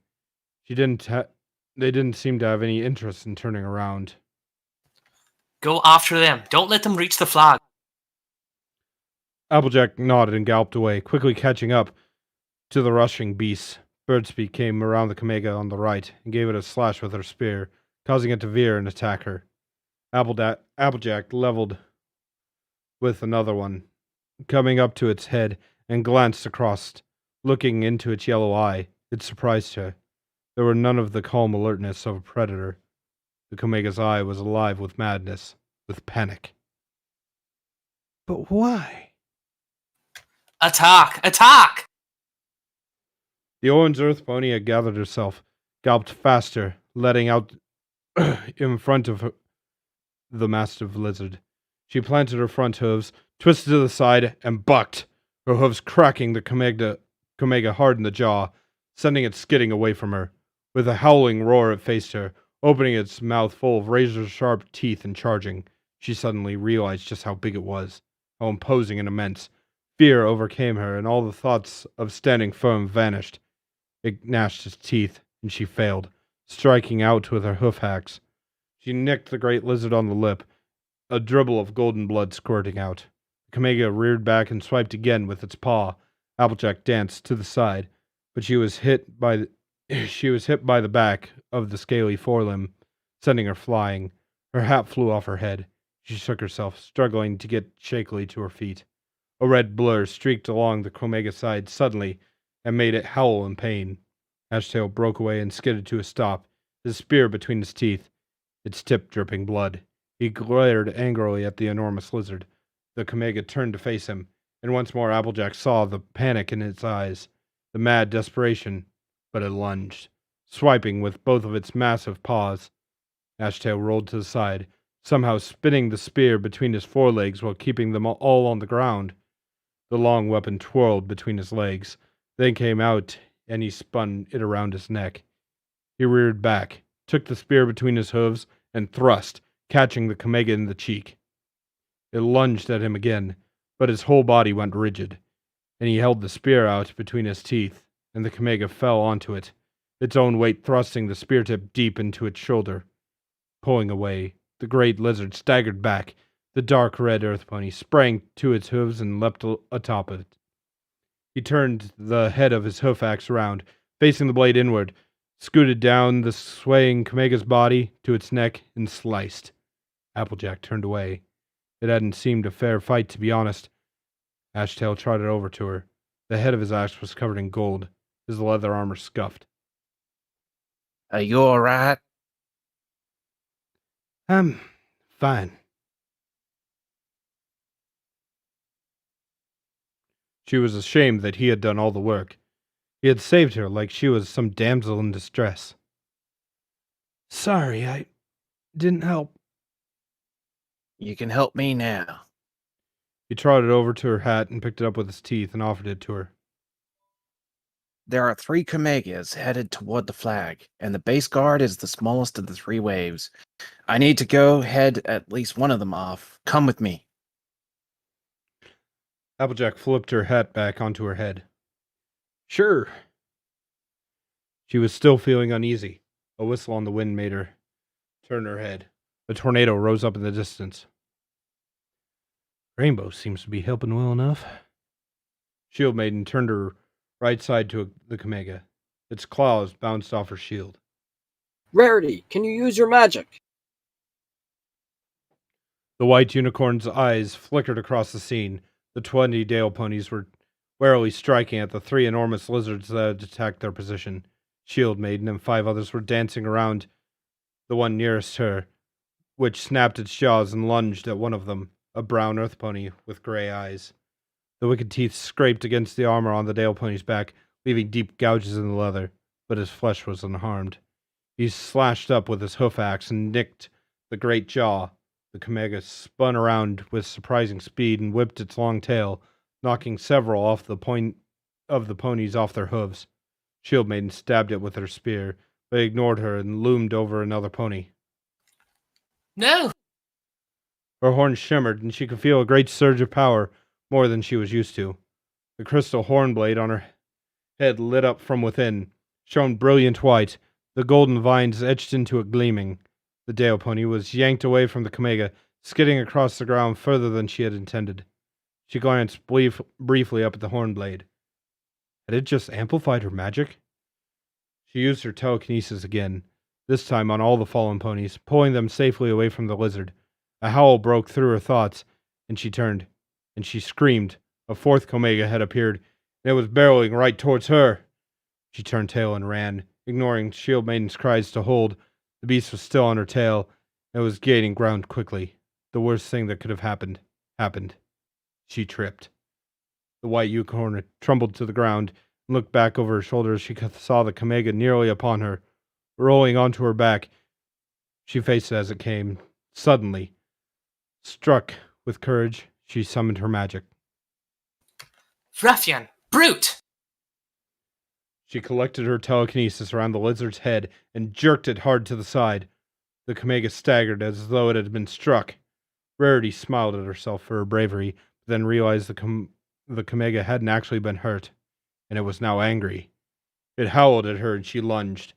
They didn't seem to have any interest in turning around. Go after them. Don't let them reach the flag. Applejack nodded and galloped away, quickly catching up to the rushing beasts. Birdspeak came around the Kamega on the right and gave it a slash with her spear, causing it to veer and attack her. Applejack leveled with another one, coming up to its head, and glanced across, looking into its yellow eye. It surprised her. There were none of the calm alertness of a predator. The Kamega's eye was alive with madness, with panic. But why? Attack! Attack! The orange earth pony had gathered herself, galloped faster, letting out in front of the mastiff lizard. She planted her front hooves, twisted to the side, and bucked, her hooves cracking the Kamega hard in the jaw, sending it skidding away from her. With a howling roar, it faced her, opening its mouth full of razor-sharp teeth and charging. She suddenly realized just how big it was, how imposing and immense. Fear overcame her, and all the thoughts of standing firm vanished. It gnashed its teeth, and she failed, striking out with her hoof hacks. She nicked the great lizard on the lip, a dribble of golden blood squirting out. The Kamega reared back and swiped again with its paw. Applejack danced to the side, but she was hit by the back of the scaly forelimb, sending her flying. Her hat flew off her head. She shook herself, struggling to get shakily to her feet. A red blur streaked along the Kamega side suddenly and made it howl in pain. Ashtail broke away and skidded to a stop, his spear between his teeth, its tip dripping blood. He glared angrily at the enormous lizard. The Kamega turned to face him, and once more Applejack saw the panic in its eyes, the mad desperation, but it lunged, swiping with both of its massive paws. Ashtail rolled to the side, somehow spinning the spear between his forelegs while keeping them all on the ground. The long weapon twirled between his legs, then came out, and he spun it around his neck. He reared back, took the spear between his hooves, and thrust, catching the Kamega in the cheek. It lunged at him again, but his whole body went rigid, and he held the spear out between his teeth, and the Kamega fell onto it, its own weight thrusting the spear tip deep into its shoulder. Pulling away, the great lizard staggered back. The dark red earth pony sprang to its hooves and leapt atop it. He turned the head of his hoof axe around, facing the blade inward, scooted down the swaying Kamega's body to its neck, and sliced. Applejack turned away. It hadn't seemed a fair fight, to be honest. Ashtail trotted over to her. The head of his axe was covered in gold, his leather armor scuffed. Are you all right? I'm fine. She was ashamed that he had done all the work. He had saved her like she was some damsel in distress. Sorry, I didn't help. You can help me now. He trotted over to her hat and picked it up with his teeth and offered it to her. There are 3 Kamegas headed toward the flag, and the base guard is the smallest of the 3 waves. I need to go head at least one of them off. Come with me. Applejack flipped her hat back onto her head. Sure. She was still feeling uneasy. A whistle on the wind made her turn her head. A tornado rose up in the distance. Rainbow seems to be helping well enough. Shield Maiden turned her right side to the Kamega. Its claws bounced off her shield. Rarity, can you use your magic? The white unicorn's eyes flickered across the scene. The 20 Dale ponies were warily striking at the 3 enormous lizards that had attacked their position. Shield Maiden and 5 others were dancing around the one nearest her, which snapped its jaws and lunged at one of them, a brown earth pony with gray eyes. The wicked teeth scraped against the armor on the Dale pony's back, leaving deep gouges in the leather, but his flesh was unharmed. He slashed up with his hoof axe and nicked the great jaw. The Kamega spun around with surprising speed and whipped its long tail, knocking several off the point of the ponies off their hooves. Shield Maiden stabbed it with her spear, but ignored her and loomed over another pony. No! Her horns shimmered, and she could feel a great surge of power, more than she was used to. The crystal horn blade on her head lit up from within, shone brilliant white, the golden vines etched into it gleaming. The Dale pony was yanked away from the Kamega, skidding across the ground further than she had intended. She glanced briefly up at the horn blade. Had it just amplified her magic? She used her telekinesis again, this time on all the fallen ponies, pulling them safely away from the lizard. A howl broke through her thoughts, and she turned, and she screamed. A 4th Kamega had appeared, and it was barreling right towards her. She turned tail and ran, ignoring Shield Maiden's cries to hold. The beast was still on her tail, and was gaining ground quickly. The worst thing that could have happened. She tripped. The white unicorn trembled to the ground and looked back over her shoulder as she saw the Kamega nearly upon her, rolling onto her back. She faced it as it came. Suddenly, struck with courage, she summoned her magic. Ruffian! Brute! She collected her telekinesis around the lizard's head and jerked it hard to the side. The Kamega staggered as though it had been struck. Rarity smiled at herself for her bravery, but then realized the Kamega hadn't actually been hurt, and it was now angry. It howled at her and she lunged.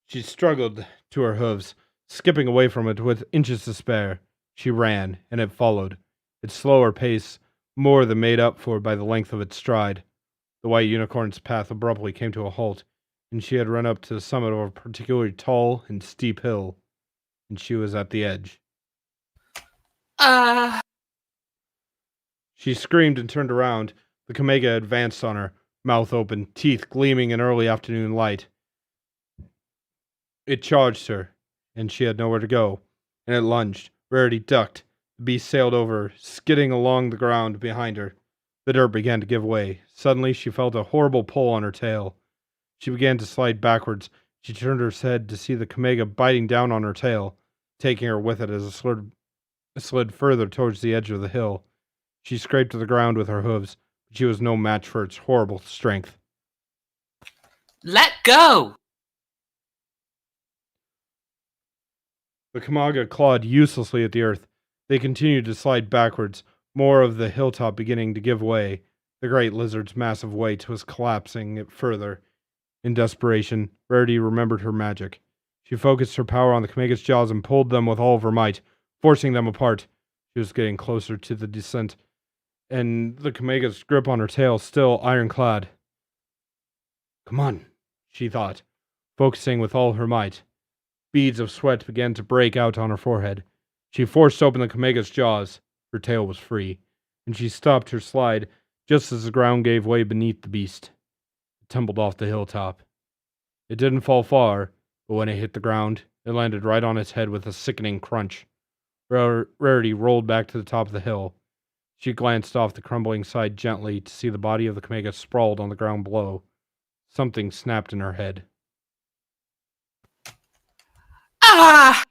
She struggled to her hooves, skipping away from it with inches to spare. She ran, and it followed, its slower pace more than made up for by the length of its stride. The white unicorn's path abruptly came to a halt, and she had run up to the summit of a particularly tall and steep hill, and she was at the edge. She screamed and turned around. The Kamega advanced on her, mouth open, teeth gleaming in early afternoon light. It charged her, and she had nowhere to go, and it lunged. Rarity ducked. The beast sailed over, skidding along the ground behind her. The dirt began to give way. Suddenly, she felt a horrible pull on her tail. She began to slide backwards. She turned her head to see the Kamega biting down on her tail, taking her with it as it slid further towards the edge of the hill. She scraped to the ground with her hooves, but she was no match for its horrible strength. Let go! The Kamega clawed uselessly at the earth. They continued to slide backwards, more of the hilltop beginning to give way. The great lizard's massive weight was collapsing it further. In desperation, Rarity remembered her magic. She focused her power on the Kamega's jaws and pulled them with all of her might, forcing them apart. She was getting closer to the descent, and the Kamega's grip on her tail still ironclad. Come on, she thought, focusing with all her might. Beads of sweat began to break out on her forehead. She forced open the Kamega's jaws. Her tail was free, and she stopped her slide just as the ground gave way beneath the beast. It tumbled off the hilltop. It didn't fall far, but when it hit the ground, it landed right on its head with a sickening crunch. Rarity rolled back to the top of the hill. She glanced off the crumbling side gently to see the body of the Kamega sprawled on the ground below. Something snapped in her head. Ah!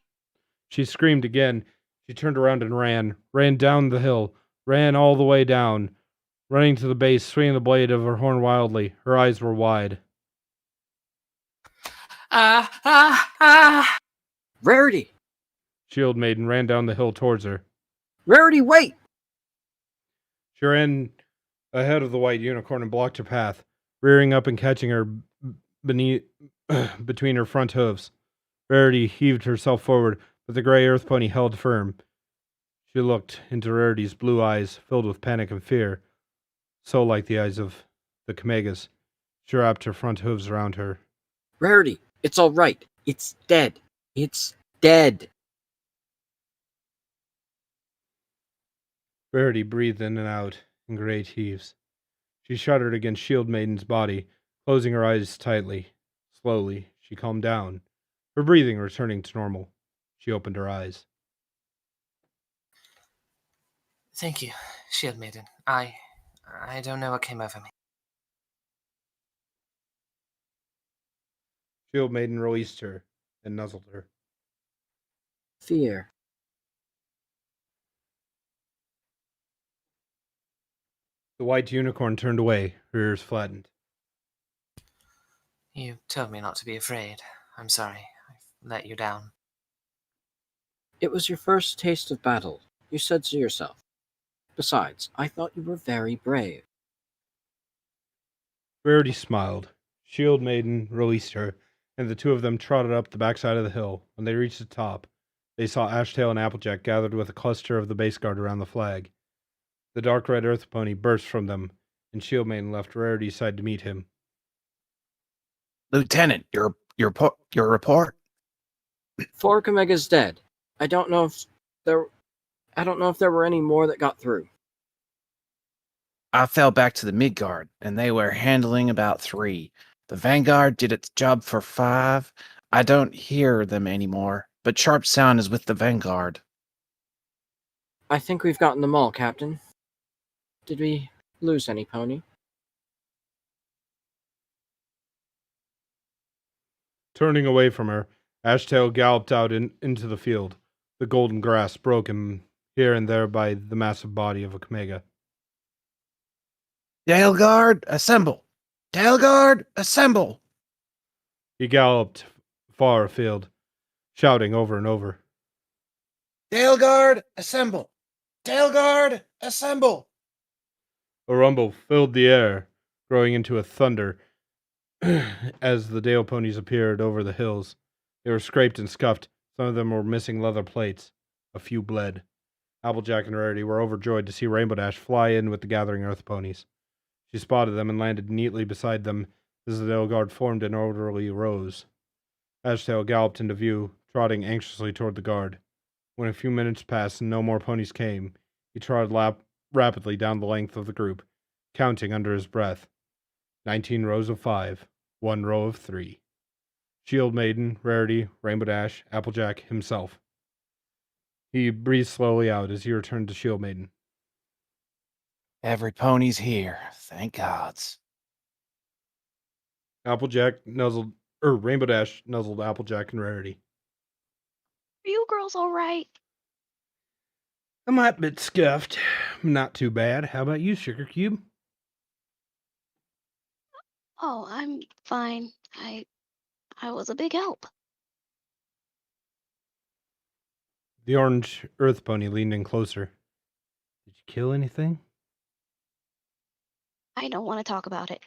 She screamed again. She turned around and ran down the hill, ran all the way down, running to the base, swinging the blade of her horn wildly. Her eyes were wide. Ah! Rarity! Shield Maiden ran down the hill towards her. Rarity, wait! She ran ahead of the white unicorn and blocked her path, rearing up and catching her beneath, between her front hooves. Rarity heaved herself forward, but the gray earth pony held firm. She looked into Rarity's blue eyes, filled with panic and fear, so like the eyes of the Kamegas. She wrapped her front hooves around her. Rarity, it's all right. It's dead. It's dead. Rarity breathed in and out in great heaves. She shuddered against Shield Maiden's body, closing her eyes tightly. Slowly, she calmed down, her breathing returning to normal. She opened her eyes. Thank you, Shield Maiden. I don't know what came over me. Shield Maiden released her and nuzzled her. Fear. The white unicorn turned away, her ears flattened. You told me not to be afraid. I'm sorry. I let you down. It was your first taste of battle. You said so yourself. Besides, I thought you were very brave. Rarity smiled. Shield Maiden released her, and the two of them trotted up the backside of the hill. When they reached the top, they saw Ashtail and Applejack gathered with a cluster of the base guard around the flag. The dark red earth pony burst from them, and Shield Maiden left Rarity's side to meet him. Lieutenant, your report? 4 Kamega's dead. I don't know if there were any more that got through. I fell back to the Midgard, and they were handling about 3. The Vanguard did its job for 5. I don't hear them anymore, but Sharp Sound is with the Vanguard. I think we've gotten them all, Captain. Did we lose any, Pony? Turning away from her, Ashtail galloped out into the field, the golden grass broken here and there by the massive body of a Kamega. Dale Guard, assemble! Dale Guard, assemble! He galloped far afield, shouting over and over. Dale Guard, assemble! Dale Guard, assemble! A rumble filled the air, growing into a thunder as the Dale ponies appeared over the hills. They were scraped and scuffed. Some of them were missing leather plates. A few bled. Applejack and Rarity were overjoyed to see Rainbow Dash fly in with the gathering earth ponies. She spotted them and landed neatly beside them as the Dale Guard formed in orderly rows. Ashtail galloped into view, trotting anxiously toward the guard. When a few minutes passed and no more ponies came, he trotted rapidly down the length of the group, counting under his breath. 19 rows of 5, 1 row of 3. Shield Maiden, Rarity, Rainbow Dash, Applejack, himself. He breathed slowly out as he returned to Shield Maiden. Every pony's here, thank gods. Rainbow Dash nuzzled Applejack and Rarity. Are you girls all right? I'm a bit scuffed. Not too bad. How about you, Sugar Cube? Oh, I'm fine. I was a big help. The orange earth pony leaned in closer. Did you kill anything? I don't want to talk about it.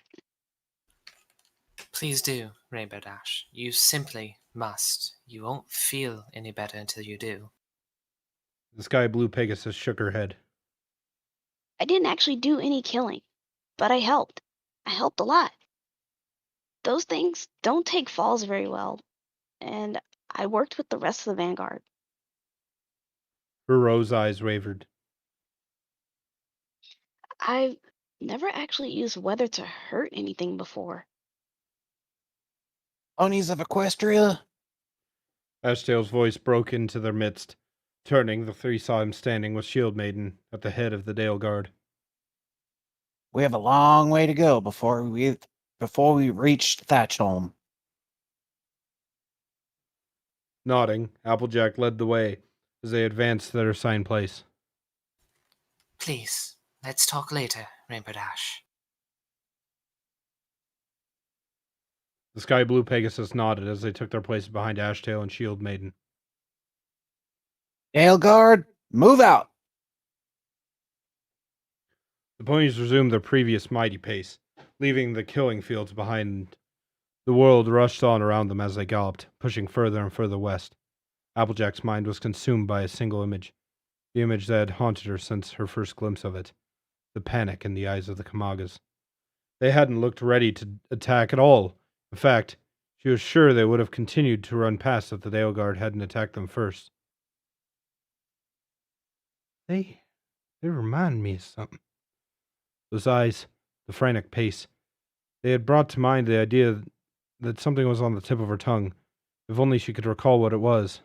Please do, Rainbow Dash. You simply must. You won't feel any better until you do. The sky blue Pegasus shook her head. I didn't actually do any killing, but I helped. I helped a lot. Those things don't take falls very well, and I worked with the rest of the Vanguard. Her rose eyes wavered. I've never actually used weather to hurt anything before. Ponies of Equestria? Ashtail's voice broke into their midst. Turning, the three saw him standing with Shield Maiden at the head of the Dale Guard. We have a long way to go before we reach Thatchholm. Nodding, Applejack led the way as they advanced to their assigned place. Please, let's talk later, Rainbow Dash. The sky blue Pegasus nodded as they took their places behind Ashtail and Shield Maiden. Dale Guard, move out! The ponies resumed their previous mighty pace, leaving the killing fields behind. The world rushed on around them as they galloped, pushing further and further west. Applejack's mind was consumed by a single image, the image that had haunted her since her first glimpse of it, the panic in the eyes of the Kamagas. They hadn't looked ready to attack at all. In fact, she was sure they would have continued to run past if the Dale Guard hadn't attacked them first. They remind me of something. Those eyes, the frantic pace, they had brought to mind the idea that something was on the tip of her tongue. If only she could recall what it was.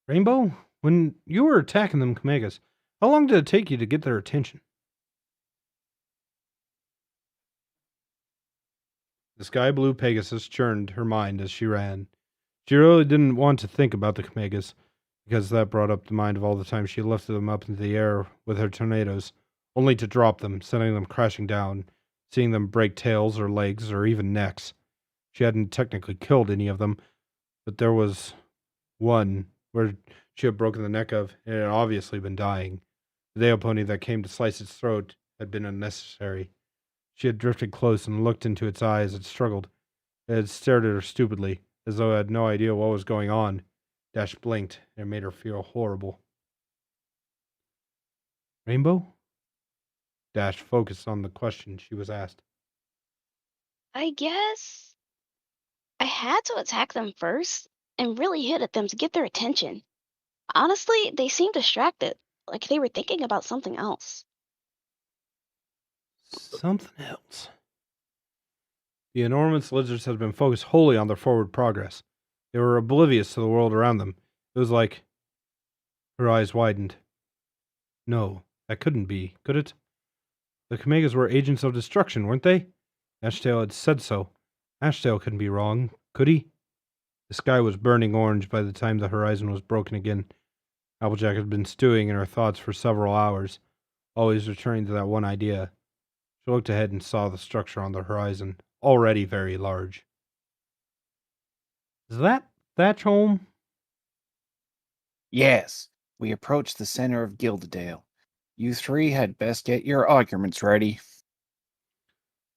Rainbow, when you were attacking them Kamegas, how long did it take you to get their attention? The sky blue Pegasus churned her mind as she ran. She really didn't want to think about the Kamegas, because that brought up the mind of all the times she lifted them up into the air with her tornadoes, only to drop them, sending them crashing down, seeing them break tails or legs or even necks. She hadn't technically killed any of them, but there was one where she had broken the neck of, and it had obviously been dying. The Dale pony that came to slice its throat had been unnecessary. She had drifted close and looked into its eyes. It struggled. It had stared at her stupidly, as though it had no idea what was going on. Dash blinked, and it made her feel horrible. Rainbow? Dash focused on the question she was asked. I guess I had to attack them first and really hit at them to get their attention. Honestly, they seemed distracted, like they were thinking about something else. Something else. The enormous lizards had been focused wholly on their forward progress. They were oblivious to the world around them. It was like... Her eyes widened. No, that couldn't be, could it? The Kamegas were agents of destruction, weren't they? Ashtail had said so. Ashtail couldn't be wrong, could he? The sky was burning orange by the time the horizon was broken again. Applejack had been stewing in her thoughts for several hours, always returning to that one idea. She looked ahead and saw the structure on the horizon, already very large. Is that Thatchholm? Yes, we approach the center of Gildedale. You three had best get your arguments ready.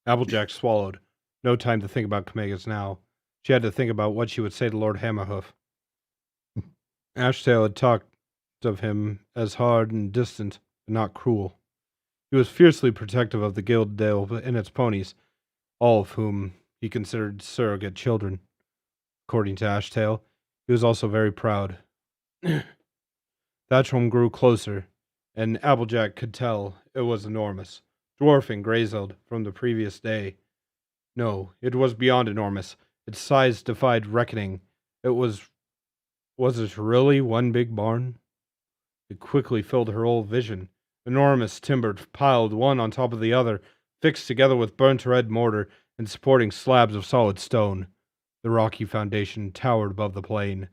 Applejack swallowed. No time to think about Kamegas now. She had to think about what she would say to Lord Hammerhoof. Ashtail had talked of him as hard and distant, but not cruel. He was fiercely protective of the Gildedale and its ponies, all of whom he considered surrogate children. According to Ashtail, he was also very proud. Thatchholm grew closer, and Applejack could tell it was enormous, dwarfing Greyzeld from the previous day. No, it was beyond enormous. Its size defied reckoning. Was it really one big barn? It quickly filled her whole vision. Enormous timber piled one on top of the other, fixed together with burnt red mortar and supporting slabs of solid stone. The rocky foundation towered above the plain.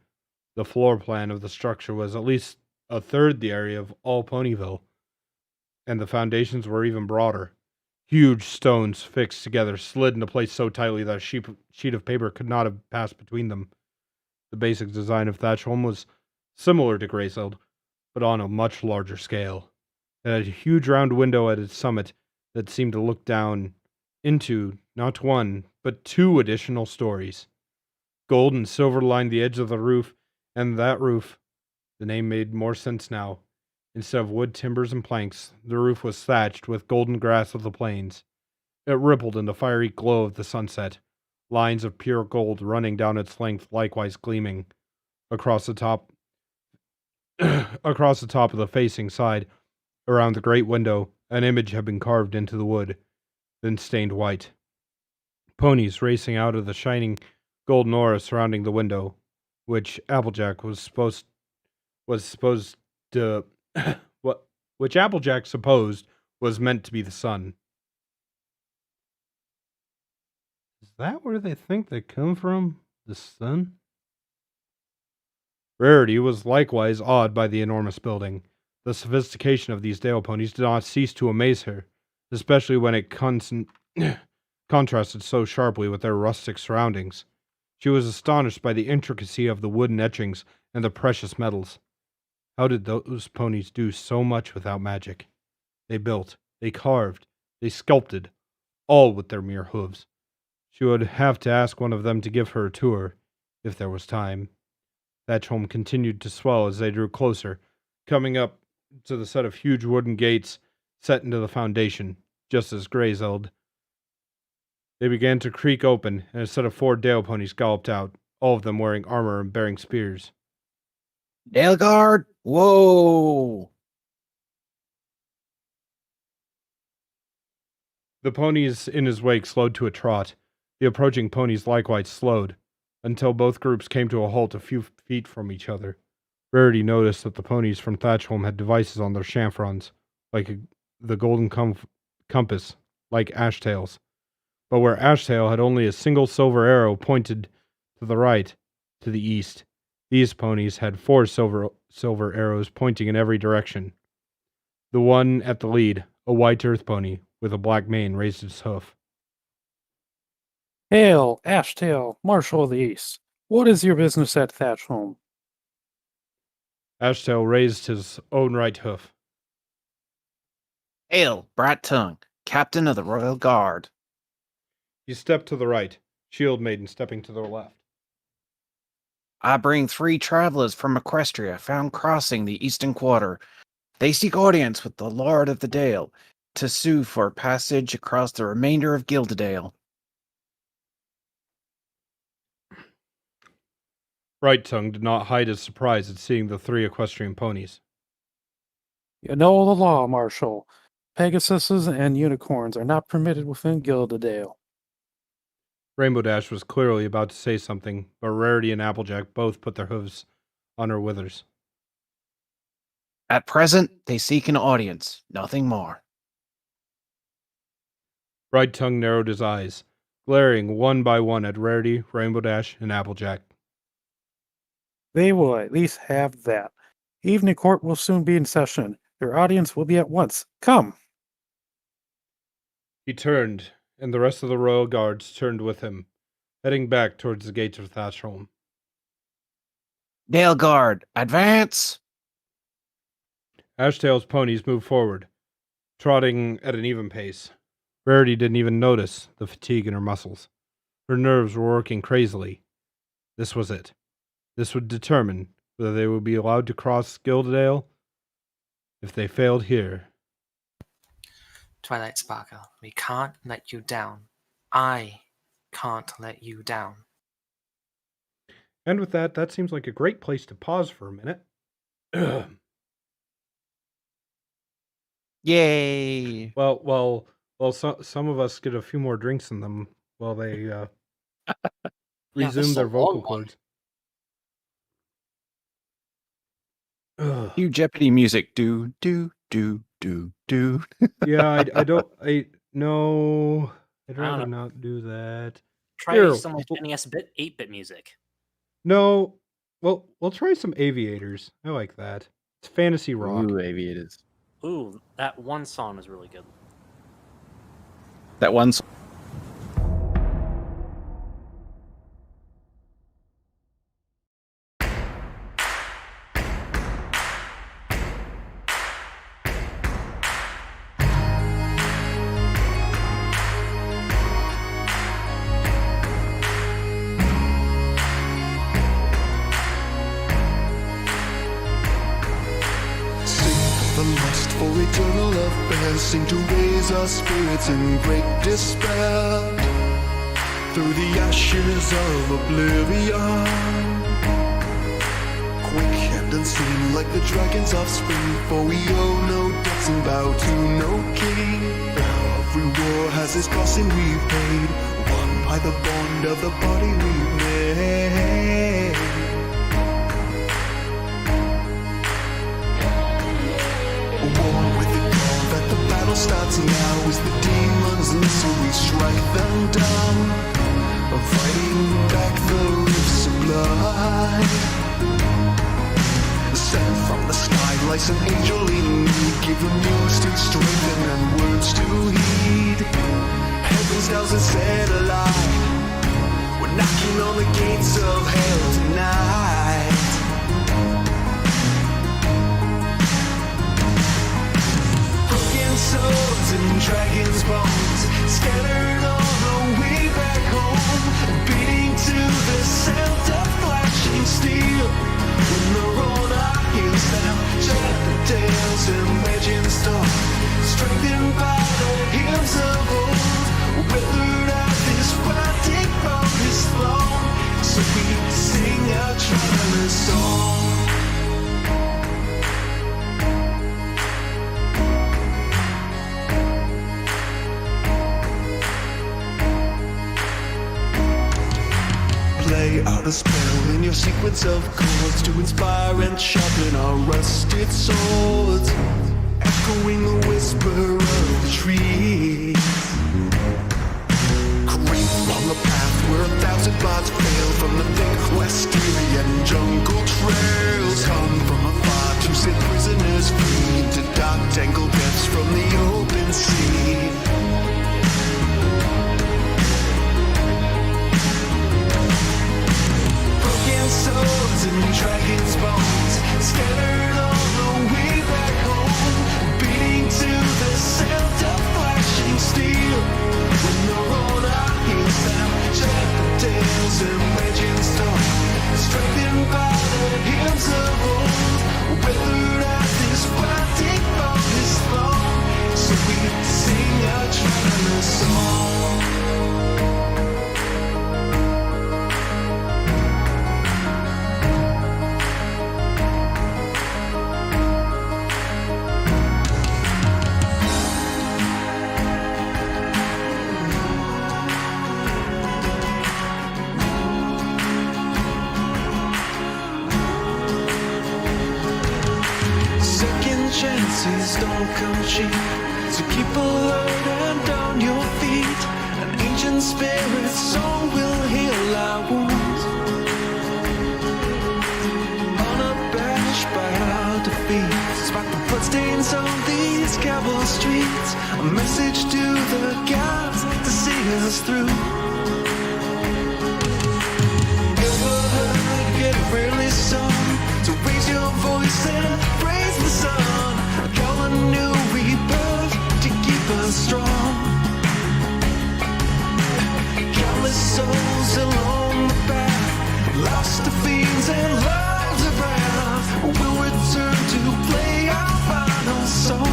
The floor plan of the structure was at least a third the area of all Ponyville, and the foundations were even broader. Huge stones fixed together slid into place so tightly that a sheet of paper could not have passed between them. The basic design of Thatchholm was similar to Greyzeld, but on a much larger scale. It had a huge round window at its summit that seemed to look down into not one, but two additional stories. Gold and silver lined the edge of the roof, and that roof, the name made more sense now. Instead of wood, timbers, and planks, the roof was thatched with golden grass of the plains. It rippled in the fiery glow of the sunset, lines of pure gold running down its length likewise gleaming. Across the top across the top of the facing side, around the great window, an image had been carved into the wood, then stained white. Ponies racing out of the shining golden aura surrounding the window, which Applejack was supposed to which Applejack supposed was meant to be the sun. Is that where they think they come from? The sun? Rarity was likewise awed by the enormous building. The sophistication of these Dale ponies did not cease to amaze her, especially when it contrasted so sharply with their rustic surroundings. She was astonished by the intricacy of the wooden etchings and the precious metals. How did those ponies do so much without magic? They built, they carved, they sculpted, all with their mere hooves. She would have to ask one of them to give her a tour, if there was time. Thatch home continued to swell as they drew closer, coming up to the set of huge wooden gates set into the foundation, just as Greyzeld. They began to creak open, and a set of 4 Dale ponies galloped out, all of them wearing armor and bearing spears. Dale Guard, whoa! The ponies in his wake slowed to a trot. The approaching ponies likewise slowed, until both groups came to a halt a few feet from each other. Rarity noticed that the ponies from Thatchholm had devices on their chamfrons, like the golden compass, like Ashtail's. But where Ashtail had only a single silver arrow pointed to the right, to the east, these ponies had 4 silver arrows pointing in every direction. The one at the lead, a white earth pony with a black mane, raised its hoof. Hail, Ashtail, Marshal of the East. What is your business at Thatchholm? Ashtail raised his own right hoof. Hail, Brat Tongue, Captain of the Royal Guard. He stepped to the right, Shield Maiden stepping to the left. I bring 3 travelers from Equestria found crossing the eastern quarter. They seek audience with the Lord of the Dale to sue for passage across the remainder of Gildedale. Bright Tongue did not hide his surprise at seeing the 3 equestrian ponies. You know the law, Marshal. Pegasuses and unicorns are not permitted within Gildedale. Rainbow Dash was clearly about to say something, but Rarity and Applejack both put their hooves on her withers. At present, they seek an audience, nothing more. Bright Tongue narrowed his eyes, glaring one by one at Rarity, Rainbow Dash, and Applejack. They will at least have that. Evening court will soon be in session. Their audience will be at once. Come! He turned, and the rest of the royal guards turned with him, heading back towards the gates of Thatchholm. Dale Guard, advance! Ashtail's ponies moved forward, trotting at an even pace. Rarity didn't even notice the fatigue in her muscles. Her nerves were working crazily. This was it. This would determine whether they would be allowed to cross Gildedale. If they failed here... Twilight Sparkle, we can't let you down. I can't let you down. And with that, that seems like a great place to pause for a minute. Yay! Well, some of us get a few more drinks in them while they resume their vocal cords. Cue Jeopardy music. Do, do, do, do, do. Yeah, no, I'd rather know. not do that. Try Here, some like NES 8-bit music. No, well, we'll try some Aviators. I like that. It's fantasy rock. Ooh, Aviators. Ooh, that one song is really good. That one's... The lust for eternal affairs seemed to raise our spirits in great despair. Through the ashes of oblivion, quick and unseen, like the dragons of spring. For we owe no debts and bow to no king. Every war has its cost and we've paid, won by the bond of the body we've made. A war with the dawn, that the battle starts now. As the demons listen, we strike them down, fighting back the rifts of blood. Sent from the sky like some angel in need, give them news to strengthen and words to heed. Heaven's down and set alight, we're knocking on the gates of hell tonight. Broken swords and dragons' bones scattered all the way back home, beating to the sound of flashing steel. When the roll our heels down, shattered tales and legends told, strengthened by the hymns of old, weathered out this fighting from his throne, so we sing our traveler's song. Play out a spell in your sequence of chords to inspire and sharpen our rusted swords, echoing the whisper of the trees. Creep along the path where 1,000 paths fail, from the thick Westirian jungle trails. Come from afar to set prisoners free, into dark tangled depths from the open sea. Swords and dragons' bones scattered all the way back home, beating to the sound of flashing steel. When the roll our heels down, shattered tales and legends told, strengthened by the hymns of old, weathered out this fighting from his throne, so we sing our traveler's song. Chances don't come cheap, so keep alert and on your feet. An ancient spirit song will heal our wounds, unabashed by our defeat. Spot the bloodstains on these cobble streets, a message to the gods to see us through. Ever heard, get really sung, to raise your voice and praise the sun. Call a new rebirth to keep us strong. Countless souls along the path, lost to fiends and lives of wrath, will return to play our final song.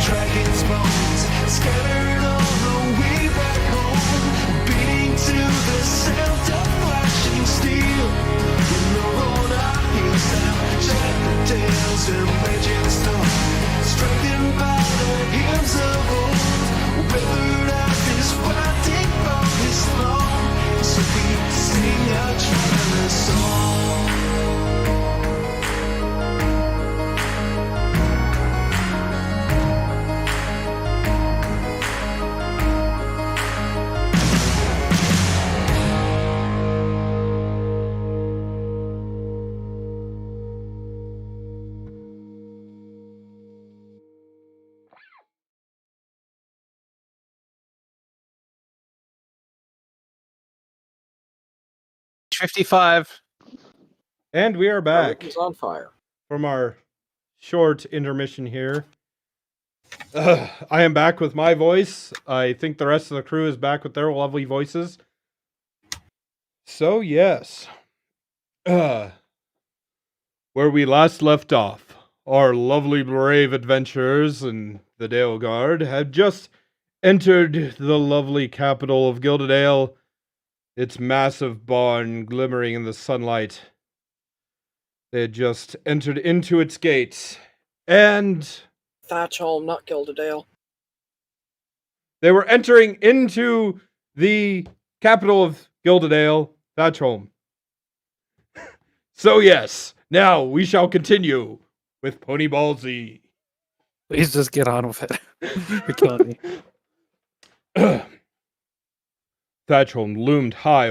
Dragons' bones scattered all the way back home, beating to the sound of flashing steel. When the roll our heels down, shattered tales and legends told, strengthened by the hymns of old, weathered out this fighting from his throne, so we sing our traveler's song. $55. And we are back. Everything's on fire. from our short intermission here. I am back with my voice. I think the rest of the crew is back with their lovely voices. So, yes. Where we last left off, our lovely brave adventurers in the Dale Guard had just entered the lovely capital of Gildedale, its massive barn glimmering in the sunlight. They had just entered into its gates, and Thatchholm, not Gildedale. they were entering into the capital of Gildedale, Thatchholm. So yes, now we shall continue with Pony Ball Z. Please just get on with it. You're killing me. Thatchholm loomed high